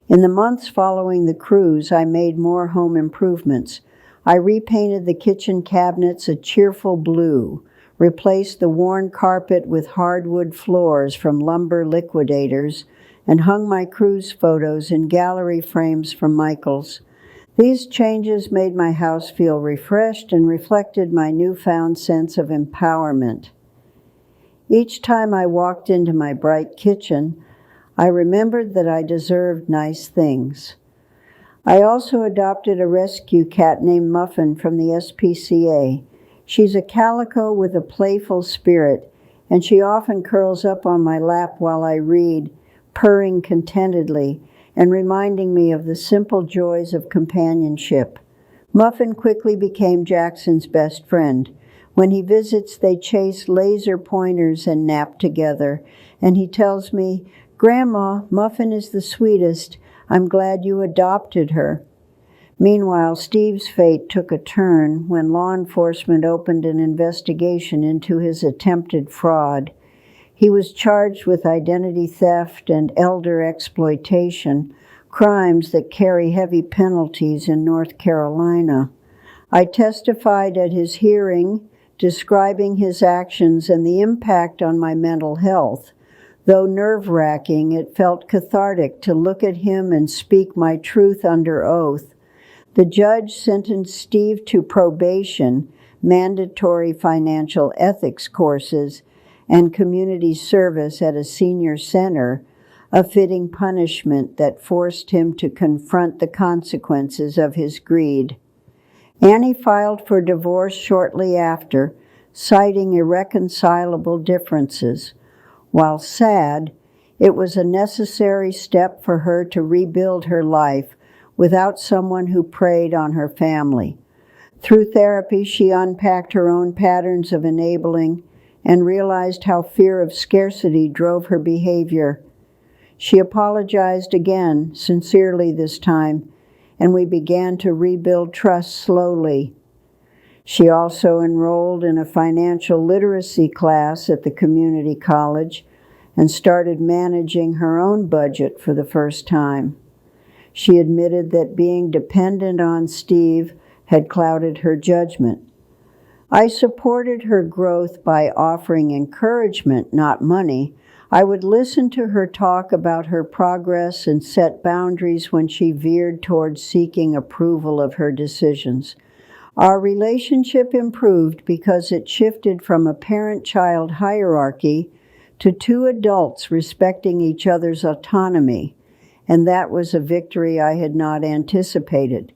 In the months following the cruise, I made more home improvements. I repainted the kitchen cabinets a cheerful blue, replaced the worn carpet with hardwood floors from Lumber Liquidators, and hung my cruise photos in gallery frames from Michael's. These changes made my house feel refreshed and reflected my newfound sense of empowerment. Each time I walked into my bright kitchen, I remembered that I deserved nice things. I also adopted a rescue cat named Muffin from the SPCA. She's a calico with a playful spirit, and she often curls up on my lap while I read, purring contentedly and reminding me of the simple joys of companionship. Muffin quickly became Jackson's best friend. When he visits, they chase laser pointers and nap together, and he tells me, "Grandma, Muffin is the sweetest. I'm glad you adopted her." Meanwhile, Steve's fate took a turn when law enforcement opened an investigation into his attempted fraud. He was charged with identity theft and elder exploitation, crimes that carry heavy penalties in North Carolina. I testified at his hearing, describing his actions and the impact on my mental health. Though nerve-wracking, it felt cathartic to look at him and speak my truth under oath. The judge sentenced Steve to probation, mandatory financial ethics courses, and community service at a senior center, a fitting punishment that forced him to confront the consequences of his greed. Annie filed for divorce shortly after, citing irreconcilable differences. While sad, It was a necessary step for her to rebuild her life without someone who preyed on her family. Through therapy, she unpacked her own patterns of enabling and realized how fear of scarcity drove her behavior. She apologized again, sincerely this time, and we began to rebuild trust slowly. She also enrolled in a financial literacy class at the community college and started managing her own budget for the first time. She admitted that being dependent on Steve had clouded her judgment. I supported her growth by offering encouragement, not money. I would listen to her talk about her progress and set boundaries when she veered towards seeking approval of her decisions. Our relationship improved because it shifted from a parent-child hierarchy to two adults respecting each other's autonomy, and that was a victory I had not anticipated.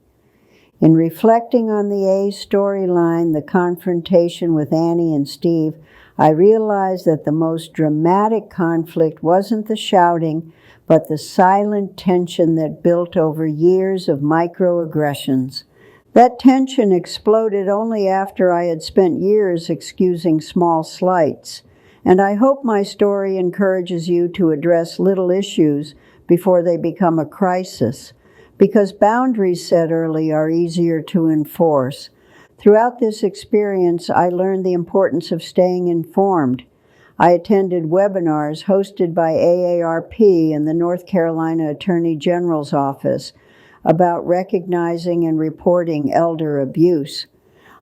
In reflecting on the A storyline, the confrontation with Annie and Steve, I realized that the most dramatic conflict wasn't the shouting, but the silent tension that built over years of microaggressions. That tension exploded only after I had spent years excusing small slights, and I hope my story encourages you to address little issues before they become a crisis, because boundaries set early are easier to enforce. Throughout this experience, I learned the importance of staying informed. I attended webinars hosted by AARP and the North Carolina Attorney General's office about recognizing and reporting elder abuse.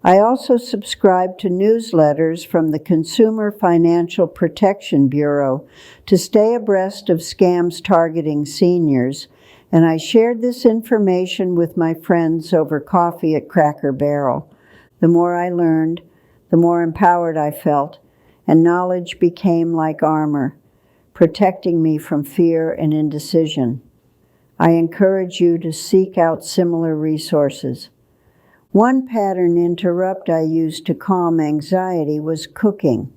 I also subscribed to newsletters from the Consumer Financial Protection Bureau to stay abreast of scams targeting seniors, and I shared this information with my friends over coffee at Cracker Barrel. The more I learned, the more empowered I felt, and knowledge became like armor, protecting me from fear and indecision. I encourage you to seek out similar resources. One pattern interrupt I used to calm anxiety was cooking.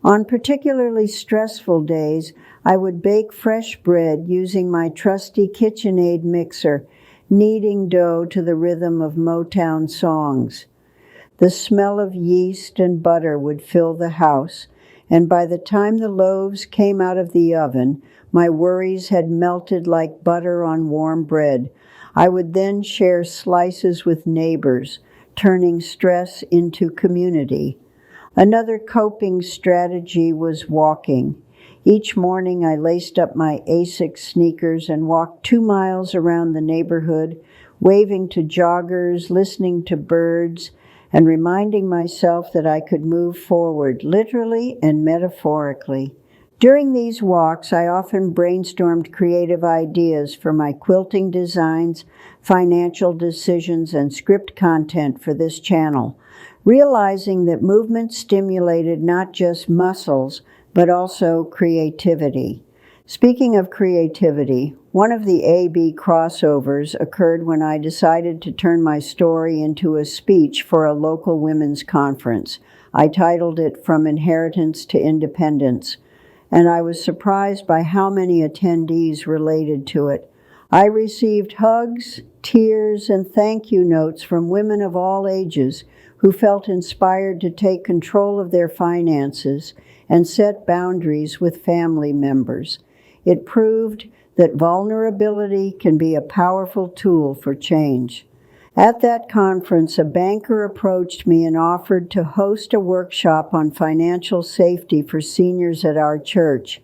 On particularly stressful days, I would bake fresh bread using my trusty KitchenAid mixer, kneading dough to the rhythm of Motown songs. The smell of yeast and butter would fill the house, and by the time the loaves came out of the oven, my worries had melted like butter on warm bread. I would then share slices with neighbors, turning stress into community. Another coping strategy was walking. Each morning I laced up my Asics sneakers and walked 2 miles around the neighborhood, waving to joggers, listening to birds, and reminding myself that I could move forward, literally and metaphorically. During these walks, I often brainstormed creative ideas for my quilting designs, financial decisions, and script content for this channel, realizing that movement stimulated not just muscles, but also creativity. Speaking of creativity, one of the A-B crossovers occurred when I decided to turn my story into a speech for a local women's conference. I titled it From Inheritance to Independence, and I was surprised by how many attendees related to it. I received hugs, tears, and thank you notes from women of all ages who felt inspired to take control of their finances and set boundaries with family members. It proved that vulnerability can be a powerful tool for change. At that conference, a banker approached me and offered to host a workshop on financial safety for seniors at our church.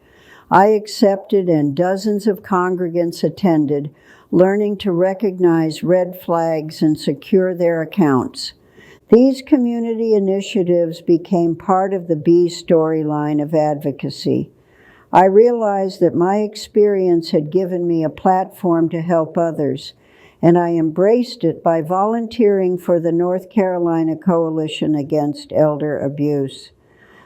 I accepted, and dozens of congregants attended, learning to recognize red flags and secure their accounts. These community initiatives became part of the B storyline of advocacy. I realized that my experience had given me a platform to help others, and I embraced it by volunteering for the North Carolina Coalition Against Elder Abuse.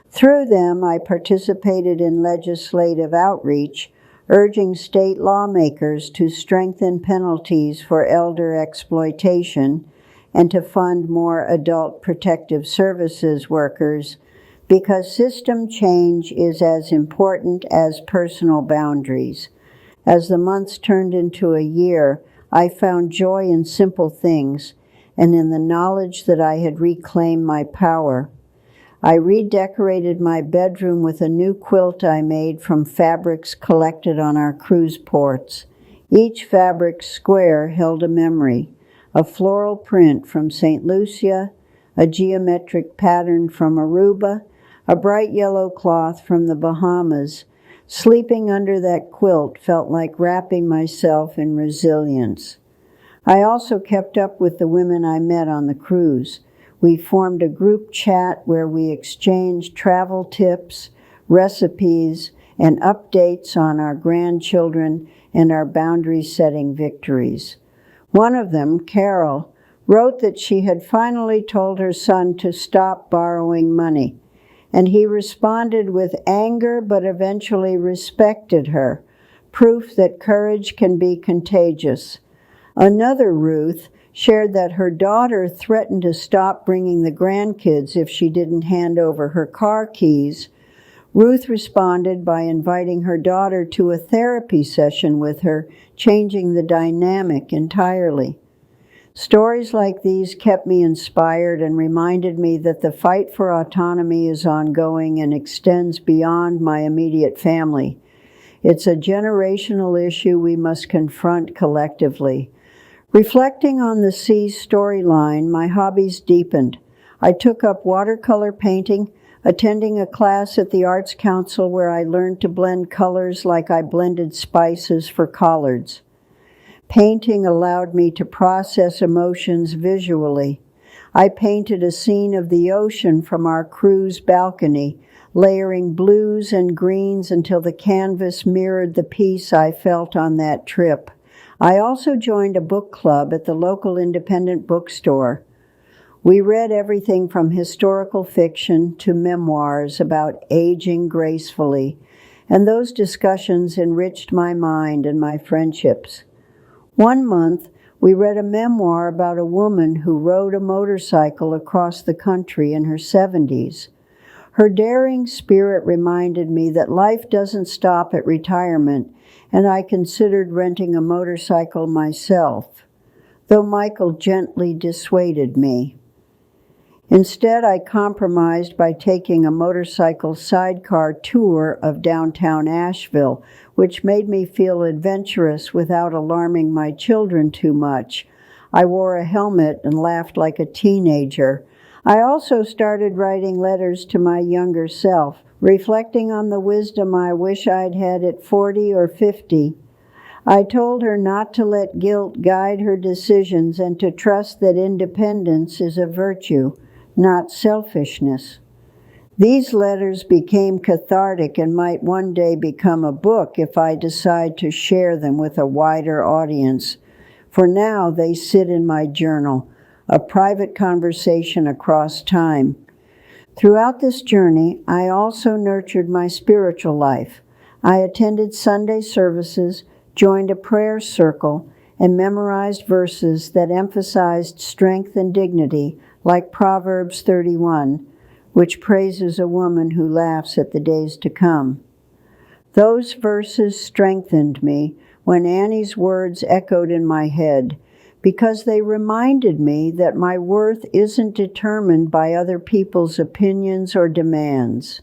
Through them, I participated in legislative outreach, urging state lawmakers to strengthen penalties for elder exploitation and to fund more adult protective services workers, because system change is as important as personal boundaries. As the months turned into a year, I found joy in simple things and in the knowledge that I had reclaimed my power. I redecorated my bedroom with a new quilt I made from fabrics collected on our cruise ports. Each fabric square held a memory, a floral print from St. Lucia, a geometric pattern from Aruba, a bright yellow cloth from the Bahamas. Sleeping under that quilt felt like wrapping myself in resilience. I also kept up with the women I met on the cruise. We formed a group chat where we exchanged travel tips, recipes, and updates on our grandchildren and our boundary-setting victories. One of them, Carol, wrote that she had finally told her son to stop borrowing money, and he responded with anger but eventually respected her, proof that courage can be contagious. Another, Ruth, shared that her daughter threatened to stop bringing the grandkids if she didn't hand over her car keys. Ruth responded by inviting her daughter to a therapy session with her, changing the dynamic entirely. Stories like these kept me inspired and reminded me that the fight for autonomy is ongoing and extends beyond my immediate family. It's a generational issue we must confront collectively. Reflecting on the sea storyline, my hobbies deepened. I took up watercolor painting, attending a class at the Arts Council where I learned to blend colors like I blended spices for collards. Painting allowed me to process emotions visually. I painted a scene of the ocean from our cruise balcony, layering blues and greens until the canvas mirrored the peace I felt on that trip. I also joined a book club at the local independent bookstore. We read everything from historical fiction to memoirs about aging gracefully, and those discussions enriched my mind and my friendships. One month, we read a memoir about a woman who rode a motorcycle across the country in her 70s. Her daring spirit reminded me that life doesn't stop at retirement, and I considered renting a motorcycle myself, though Michael gently dissuaded me. Instead, I compromised by taking a motorcycle sidecar tour of downtown Asheville, which made me feel adventurous without alarming my children too much. I wore a helmet and laughed like a teenager. I also started writing letters to my younger self, reflecting on the wisdom I wish I'd had at 40 or 50. I told her not to let guilt guide her decisions and to trust that independence is a virtue, not selfishness. These letters became cathartic and might one day become a book if I decide to share them with a wider audience. For now, they sit in my journal, a private conversation across time. Throughout this journey, I also nurtured my spiritual life. I attended Sunday services, joined a prayer circle, and memorized verses that emphasized strength and dignity, like Proverbs 31, which praises a woman who laughs at the days to come. Those verses strengthened me when Annie's words echoed in my head, because they reminded me that my worth isn't determined by other people's opinions or demands.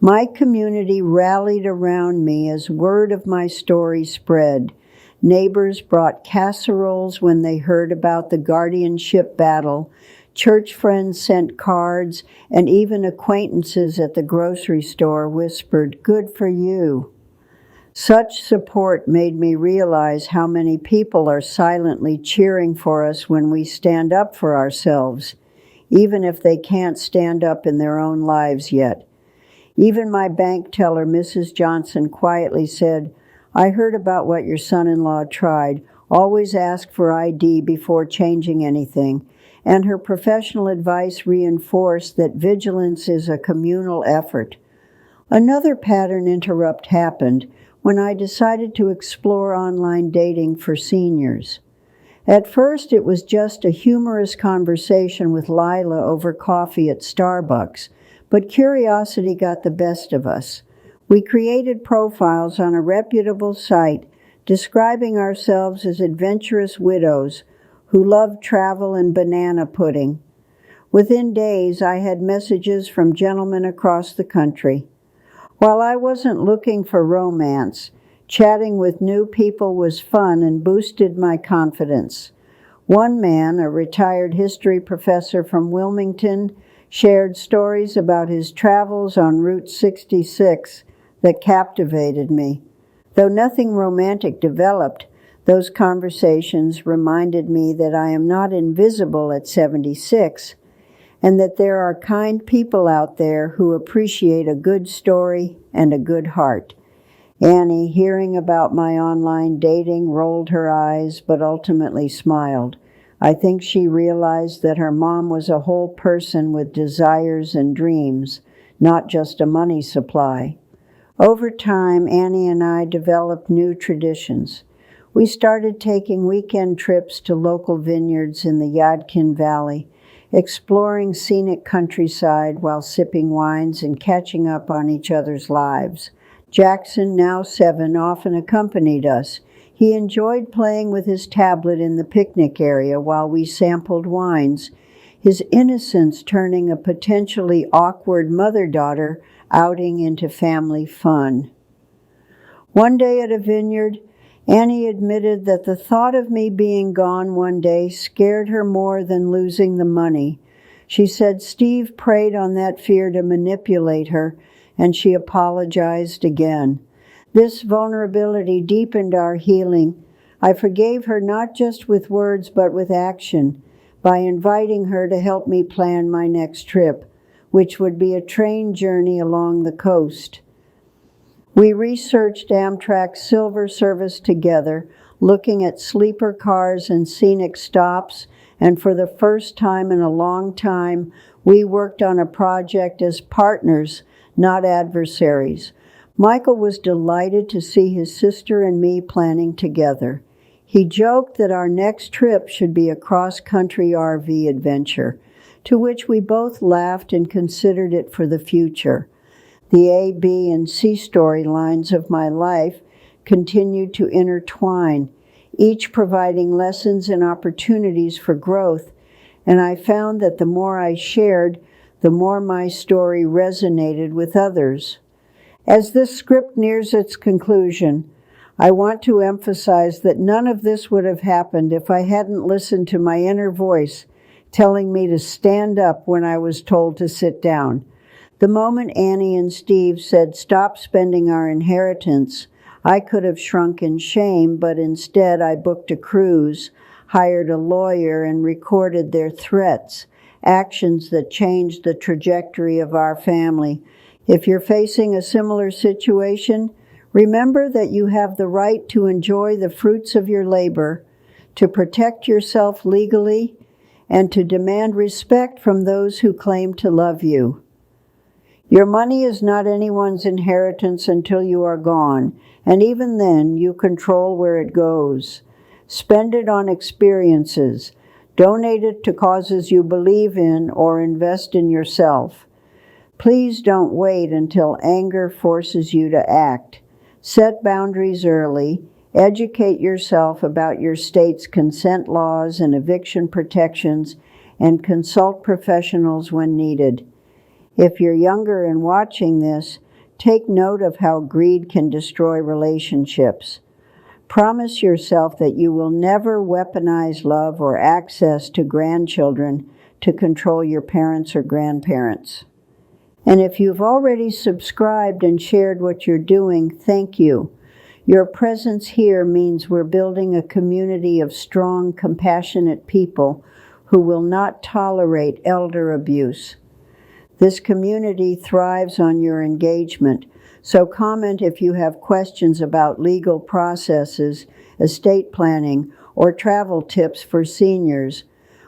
My community rallied around me as word of my story spread. Neighbors brought casseroles when they heard about the guardianship battle. Church friends sent cards, and even acquaintances at the grocery store whispered, "Good for you." Such support made me realize how many people are silently cheering for us when we stand up for ourselves, even if they can't stand up in their own lives yet. Even my bank teller, Mrs. Johnson, quietly said, "I heard about what your son-in-law tried. Always ask for ID before changing anything." And her professional advice reinforced that vigilance is a communal effort. Another pattern interrupt happened when I decided to explore online dating for seniors. At first, it was just a humorous conversation with Lila over coffee at Starbucks, But curiosity got the best of us. We created profiles on a reputable site describing ourselves as adventurous widows who loved travel and banana pudding. Within days, I had messages from gentlemen across the country. While I wasn't looking for romance, chatting with new people was fun and boosted my confidence. One man, a retired history professor from Wilmington, shared stories about his travels on Route 66 that captivated me. Though nothing romantic developed, those conversations reminded me that I am not invisible at 76, and that there are kind people out there who appreciate a good story and a good heart. Annie, hearing about my online dating, rolled her eyes but ultimately smiled. I think she realized that her mom was a whole person with desires and dreams, not just a money supply. Over time, Annie and I developed new traditions. We started taking weekend trips to local vineyards in the Yadkin Valley, exploring scenic countryside while sipping wines and catching up on each other's lives. Jackson, now 7, often accompanied us. He enjoyed playing with his tablet in the picnic area while we sampled wines, his innocence turning a potentially awkward mother-daughter outing into family fun. One day at a vineyard, Annie admitted that the thought of me being gone one day scared her more than losing the money. She said Steve preyed on that fear to manipulate her, and she apologized again. This vulnerability deepened our healing. I forgave her not just with words but with action, by inviting her to help me plan my next trip, which would be a train journey along the coast. We researched Amtrak's Silver Service together, looking at sleeper cars and scenic stops, and for the first time in a long time, we worked on a project as partners, not adversaries. Michael was delighted to see his sister and me planning together. He joked that our next trip should be a cross-country RV adventure, to which we both laughed and considered it for the future. The A, B, and C storylines of my life continued to intertwine, each providing lessons and opportunities for growth, and I found that the more I shared, the more my story resonated with others. As this script nears its conclusion, I want to emphasize that none of this would have happened if I hadn't listened to my inner voice telling me to stand up when I was told to sit down. The moment Annie and Steve said, "Stop spending our inheritance," I could have shrunk in shame, but instead I booked a cruise, hired a lawyer, and recorded their threats, actions that changed the trajectory of our family. If you're facing a similar situation, remember that you have the right to enjoy the fruits of your labor, to protect yourself legally, and to demand respect from those who claim to love you. Your money is not anyone's inheritance until you are gone, and even then you control where it goes. Spend it on experiences, donate it to causes you believe in, or invest in yourself. Please don't wait until anger forces you to act. Set boundaries early, educate yourself about your state's consent laws and eviction protections, and consult professionals when needed. If you're younger and watching this, take note of how greed can destroy relationships. Promise yourself that you will never weaponize love or access to grandchildren to control your parents or grandparents. And if you've already subscribed and shared what you're doing, thank you. Your presence here means we're building a community of strong, compassionate people who will not tolerate elder abuse. This community thrives on your engagement, so comment if you have questions about legal processes, estate planning, or travel tips for seniors.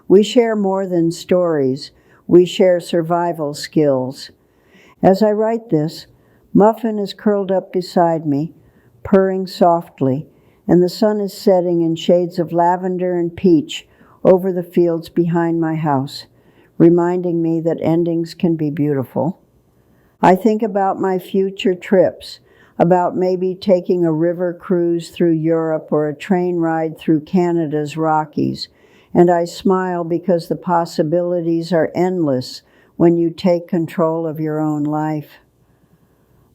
We share more than stories. We share survival skills. As I write this, Muffin is curled up beside me, purring softly, and the sun is setting in shades of lavender and peach over the fields behind my house, reminding me that endings can be beautiful. I think about my future trips, about maybe taking a river cruise through Europe or a train ride through Canada's Rockies, and I smile because the possibilities are endless when you take control of your own life.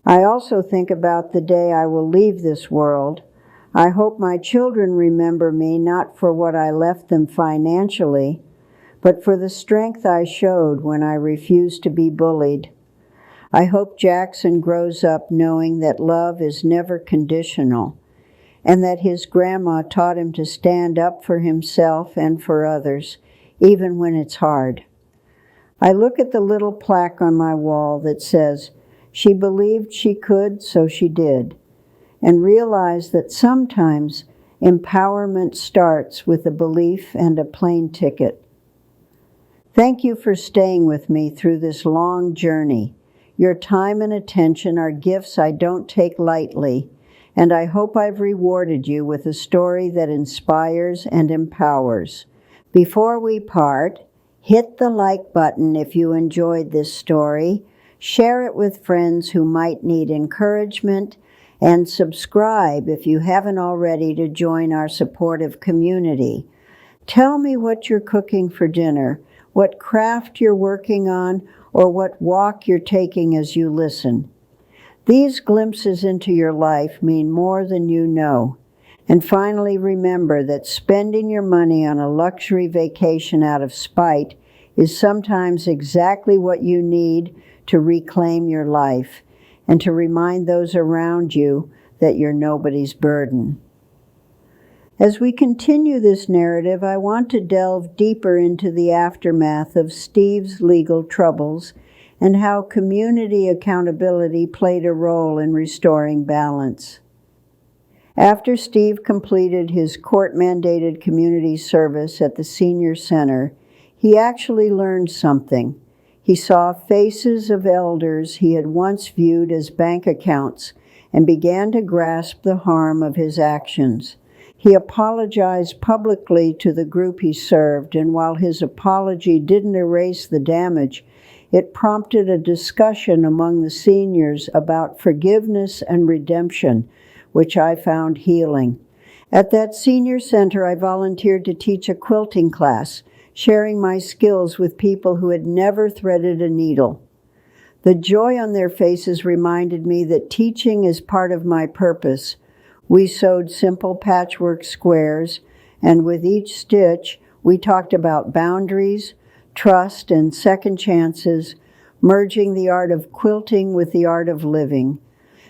I also think about the day I will leave this world. I hope my children remember me not for what I left them financially, but for the strength I showed when I refused to be bullied. I hope Jackson grows up knowing that love is never conditional, and that his grandma taught him to stand up for himself and for others, even when it's hard. I look at the little plaque on my wall that says, "She believed she could, so she did," and realize that sometimes empowerment starts with a belief and a plane ticket. Thank you for staying with me through this long journey. Your time and attention are gifts I don't take lightly, and I hope I've rewarded you with a story that inspires and empowers. Before we part, hit the like button if you enjoyed this story, share it with friends who might need encouragement, and subscribe if you haven't already to join our supportive community. Tell me what you're cooking for dinner, what craft you're working on, or what walk you're taking as you listen. These glimpses into your life mean more than you know. And finally, remember that spending your money on a luxury vacation out of spite is sometimes exactly what you need to reclaim your life and to remind those around you that you're nobody's burden. As we continue this narrative, I want to delve deeper into the aftermath of Steve's legal troubles and how community accountability played a role in restoring balance. After Steve completed his court-mandated community service at the senior center, he actually learned something. He saw faces of elders he had once viewed as bank accounts and began to grasp the harm of his actions. He apologized publicly to the group he served, and while his apology didn't erase the damage, it prompted a discussion among the seniors about forgiveness and redemption, which I found healing. At that senior center, I volunteered to teach a quilting class, sharing my skills with people who had never threaded a needle. The joy on their faces reminded me that teaching is part of my purpose. We sewed simple patchwork squares, and with each stitch, we talked about boundaries, trust, and second chances, merging the art of quilting with the art of living.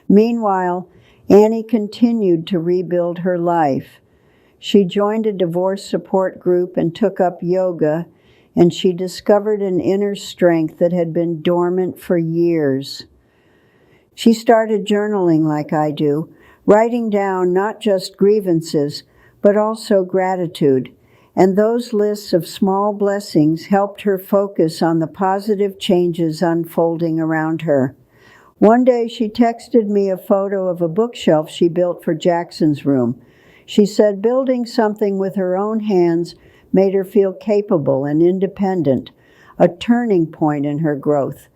Meanwhile, Annie continued to rebuild her life. She joined a divorce support group and took up yoga, and she discovered an inner strength that had been dormant for years. She started journaling like I do, writing down not just grievances, but also gratitude. And those lists of small blessings helped her focus on the positive changes unfolding around her. One day she texted me a photo of a bookshelf she built for Jackson's room. She said building something with her own hands made her feel capable and independent, a turning point in her growth.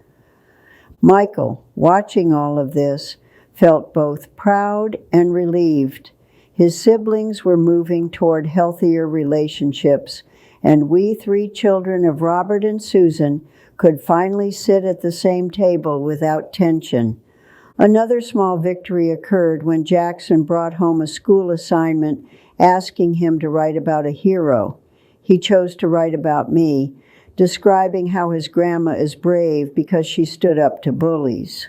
Michael, watching all of this, felt both proud and relieved. His siblings were moving toward healthier relationships, and we 3 children of Robert and Susan could finally sit at the same table without tension. Another small victory occurred when Jackson brought home a school assignment asking him to write about a hero. He chose to write about me, describing how his grandma is brave because she stood up to bullies.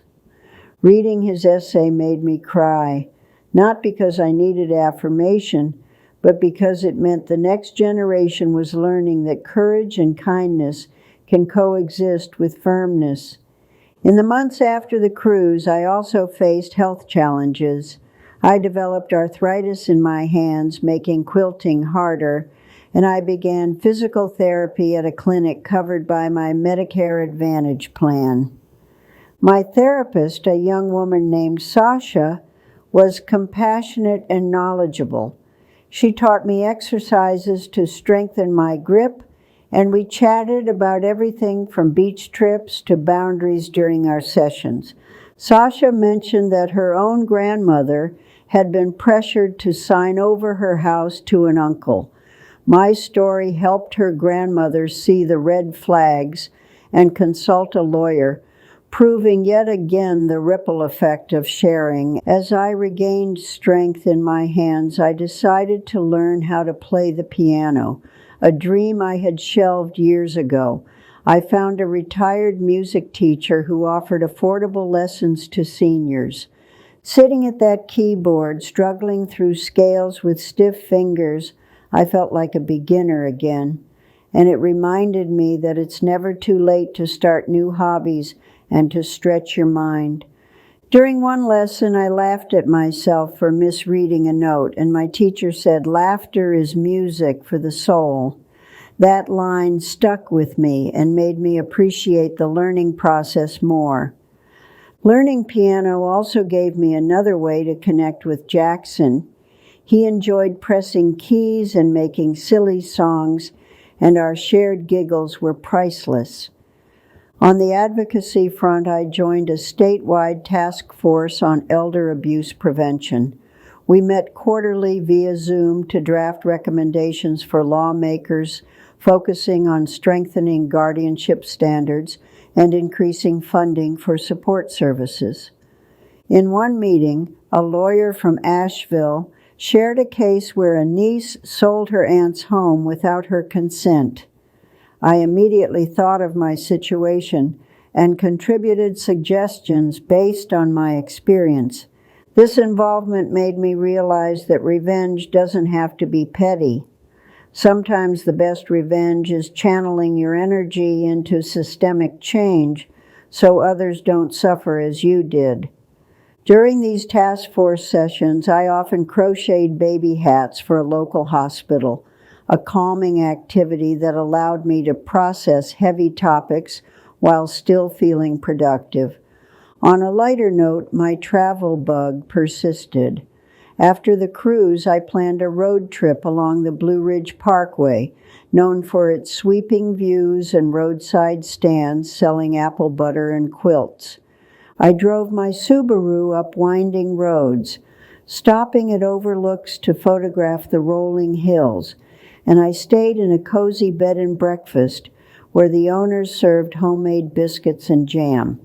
Reading his essay made me cry, not because I needed affirmation, but because it meant the next generation was learning that courage and kindness can coexist with firmness. In the months after the cruise, I also faced health challenges. I developed arthritis in my hands, making quilting harder, and I began physical therapy at a clinic covered by my Medicare Advantage plan. My therapist, a young woman named Sasha, was compassionate and knowledgeable. She taught me exercises to strengthen my grip and we chatted about everything from beach trips to boundaries during our sessions. Sasha mentioned that her own grandmother had been pressured to sign over her house to an uncle. My story helped her grandmother see the red flags and consult a lawyer, proving yet again the ripple effect of sharing. As I regained strength in my hands, I decided to learn how to play the piano, a dream I had shelved years ago. I found a retired music teacher who offered affordable lessons to seniors. Sitting at that keyboard, struggling through scales with stiff fingers, I felt like a beginner again. And it reminded me that it's never too late to start new hobbies and to stretch your mind. During one lesson, I laughed at myself for misreading a note, and my teacher said, "Laughter is music for the soul." That line stuck with me and made me appreciate the learning process more. Learning piano also gave me another way to connect with Jackson. He enjoyed pressing keys and making silly songs, and our shared giggles were priceless. On the advocacy front, I joined a statewide task force on elder abuse prevention. We met quarterly via Zoom to draft recommendations for lawmakers, focusing on strengthening guardianship standards and increasing funding for support services. In one meeting, a lawyer from Asheville shared a case where a niece sold her aunt's home without her consent. I immediately thought of my situation and contributed suggestions based on my experience. This involvement made me realize that revenge doesn't have to be petty. Sometimes the best revenge is channeling your energy into systemic change so others don't suffer as you did. During these task force sessions, I often crocheted baby hats for a local hospital, a calming activity that allowed me to process heavy topics while still feeling productive. On a lighter note, my travel bug persisted. After the cruise, I planned a road trip along the Blue Ridge Parkway, known for its sweeping views and roadside stands selling apple butter and quilts. I drove my Subaru up winding roads, stopping at overlooks to photograph the rolling hills, and I stayed in a cozy bed and breakfast where the owners served homemade biscuits and jam.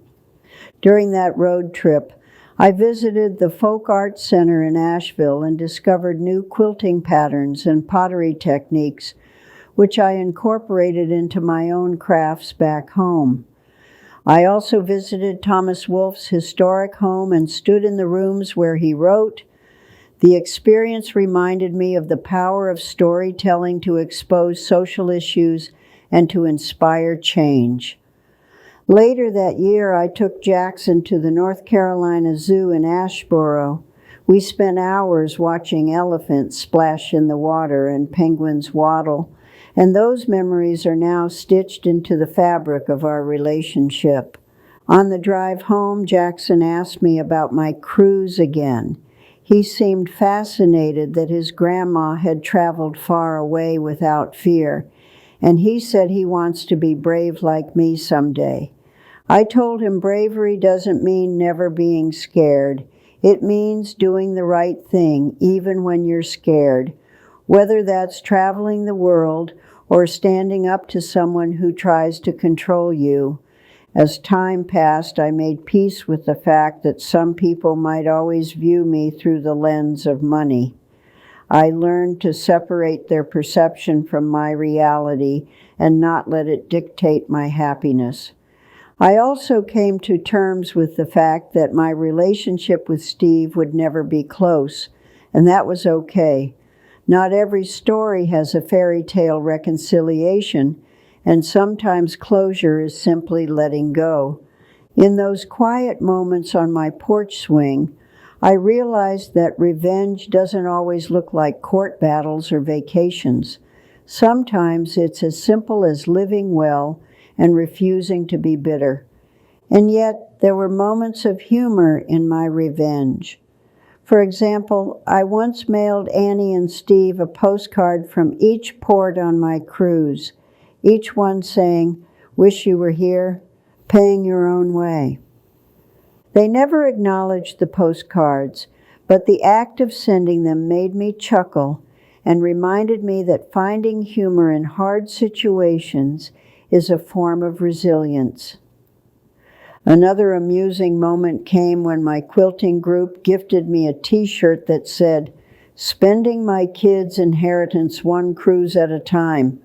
During that road trip, I visited the Folk Arts Center in Asheville and discovered new quilting patterns and pottery techniques, which I incorporated into my own crafts back home. I also visited Thomas Wolfe's historic home and stood in the rooms where he wrote. The experience reminded me of the power of storytelling to expose social issues and to inspire change. Later that year, I took Jackson to the North Carolina Zoo in Asheboro. We spent hours watching elephants splash in the water and penguins waddle, and those memories are now stitched into the fabric of our relationship. On the drive home, Jackson asked me about my cruise again. He seemed fascinated that his grandma had traveled far away without fear, and he said he wants to be brave like me someday. I told him bravery doesn't mean never being scared. It means doing the right thing, even when you're scared, whether that's traveling the world or standing up to someone who tries to control you. As time passed, I made peace with the fact that some people might always view me through the lens of money. I learned to separate their perception from my reality and not let it dictate my happiness. I also came to terms with the fact that my relationship with Steve would never be close, and that was okay. Not every story has a fairy tale reconciliation, and sometimes closure is simply letting go. In those quiet moments on my porch swing, I realized that revenge doesn't always look like court battles or vacations. Sometimes it's as simple as living well and refusing to be bitter. And yet, there were moments of humor in my revenge. For example, I once mailed Annie and Steve a postcard from each port on my cruise. each one saying, "Wish you were here," paying your own way. They never acknowledged the postcards, but the act of sending them made me chuckle and reminded me that finding humor in hard situations is a form of resilience. Another amusing moment came when my quilting group gifted me a t-shirt that said, "Spending my kids' inheritance one cruise at a time,"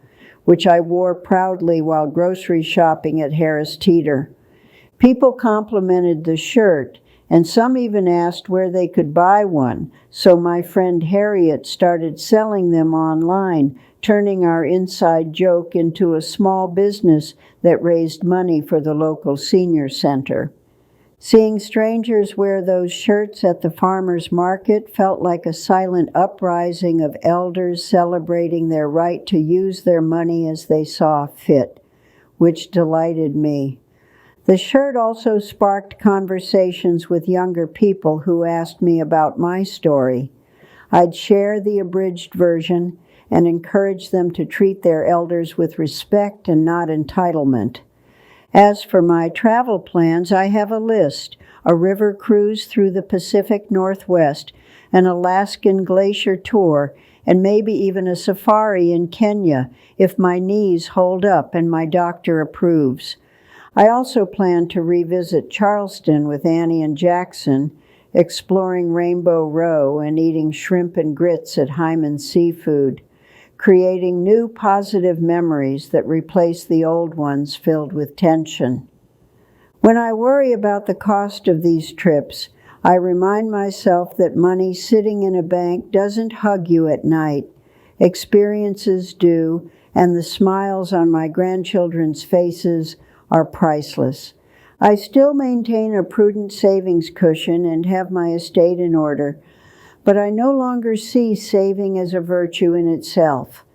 which I wore proudly while grocery shopping at Harris Teeter. People complimented the shirt, and some even asked where they could buy one, so my friend Harriet started selling them online, turning our inside joke into a small business that raised money for the local senior center. Seeing strangers wear those shirts at the farmers market felt like a silent uprising of elders celebrating their right to use their money as they saw fit, which delighted me. The shirt also sparked conversations with younger people who asked me about my story. I'd share the abridged version and encourage them to treat their elders with respect and not entitlement. As for my travel plans, I have a list: a river cruise through the Pacific Northwest, an Alaskan glacier tour, and maybe even a safari in Kenya if my knees hold up and my doctor approves. I also plan to revisit Charleston with Annie and Jackson, exploring Rainbow Row and eating shrimp and grits at Hyman's Seafood, creating new positive memories that replace the old ones filled with tension. When I worry about the cost of these trips, I remind myself that money sitting in a bank doesn't hug you at night. Experiences do, and the smiles on my grandchildren's faces are priceless. I still maintain a prudent savings cushion and have my estate in order, but I no longer see saving as a virtue in itself.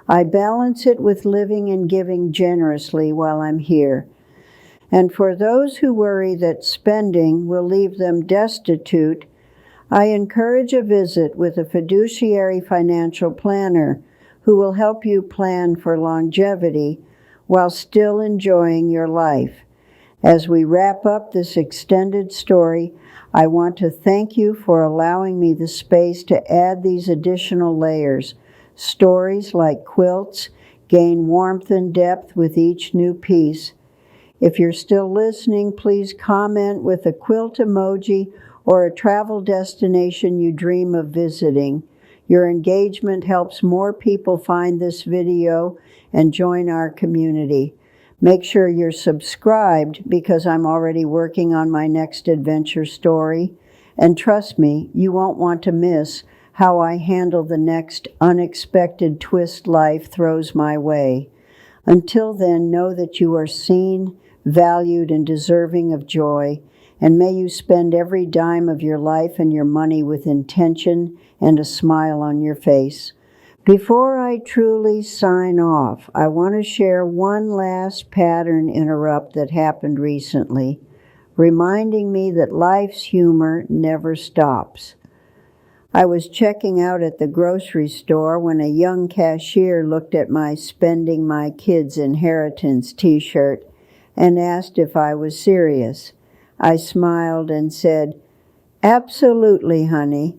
I balance it with living and giving generously while I'm here. And for those who worry that spending will leave them destitute, I encourage a visit with a fiduciary financial planner who will help you plan for longevity while still enjoying your life. As we wrap up this extended story, I want to thank you for allowing me the space to add these additional layers. Stories like quilts gain warmth and depth with each new piece. If you're still listening, please comment with a quilt emoji or a travel destination you dream of visiting. Your engagement helps more people find this video and join our community. Make sure you're subscribed because I'm already working on my next adventure story. And trust me, you won't want to miss how I handle the next unexpected twist life throws my way. Until then, know that you are seen, valued, and deserving of joy. And may you spend every dime of your life and your money with intention and a smile on your face. Before I truly sign off, I want to share one last pattern interrupt that happened recently, reminding me that life's humor never stops. I was checking out at the grocery store when a young cashier looked at my "Spending My Kids' Inheritance" t-shirt and asked if I was serious. I smiled and said, "Absolutely, honey."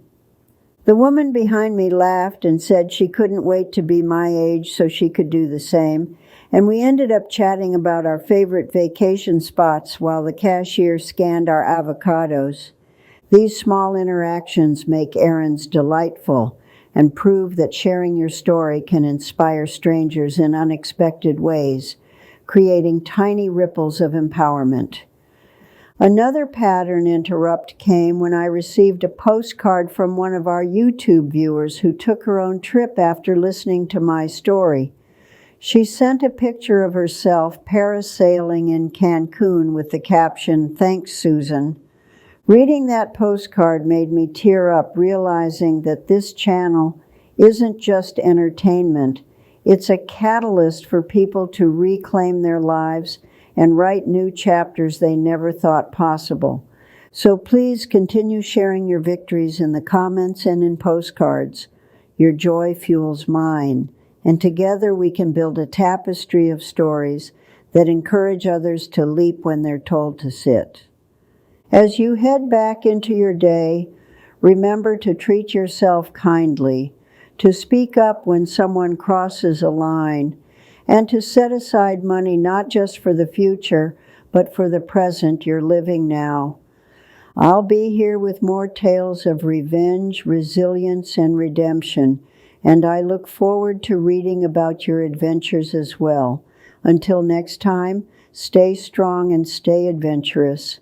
The woman behind me laughed and said she couldn't wait to be my age so she could do the same, and we ended up chatting about our favorite vacation spots while the cashier scanned our avocados. These small interactions make errands delightful and prove that sharing your story can inspire strangers in unexpected ways, creating tiny ripples of empowerment. Another pattern interrupt came when I received a postcard from one of our YouTube viewers who took her own trip after listening to my story. She sent a picture of herself parasailing in Cancun with the caption, "Thanks, Susan." Reading that postcard made me tear up, realizing that this channel isn't just entertainment. It's a catalyst for people to reclaim their lives and write new chapters they never thought possible. So please continue sharing your victories in the comments and in postcards. Your joy fuels mine, and together we can build a tapestry of stories that encourage others to leap when they're told to sit. As you head back into your day, remember to treat yourself kindly, to speak up when someone crosses a line, and to set aside money not just for the future, but for the present you're living now. I'll be here with more tales of revenge, resilience, and redemption, and I look forward to reading about your adventures as well. Until next time, stay strong and stay adventurous.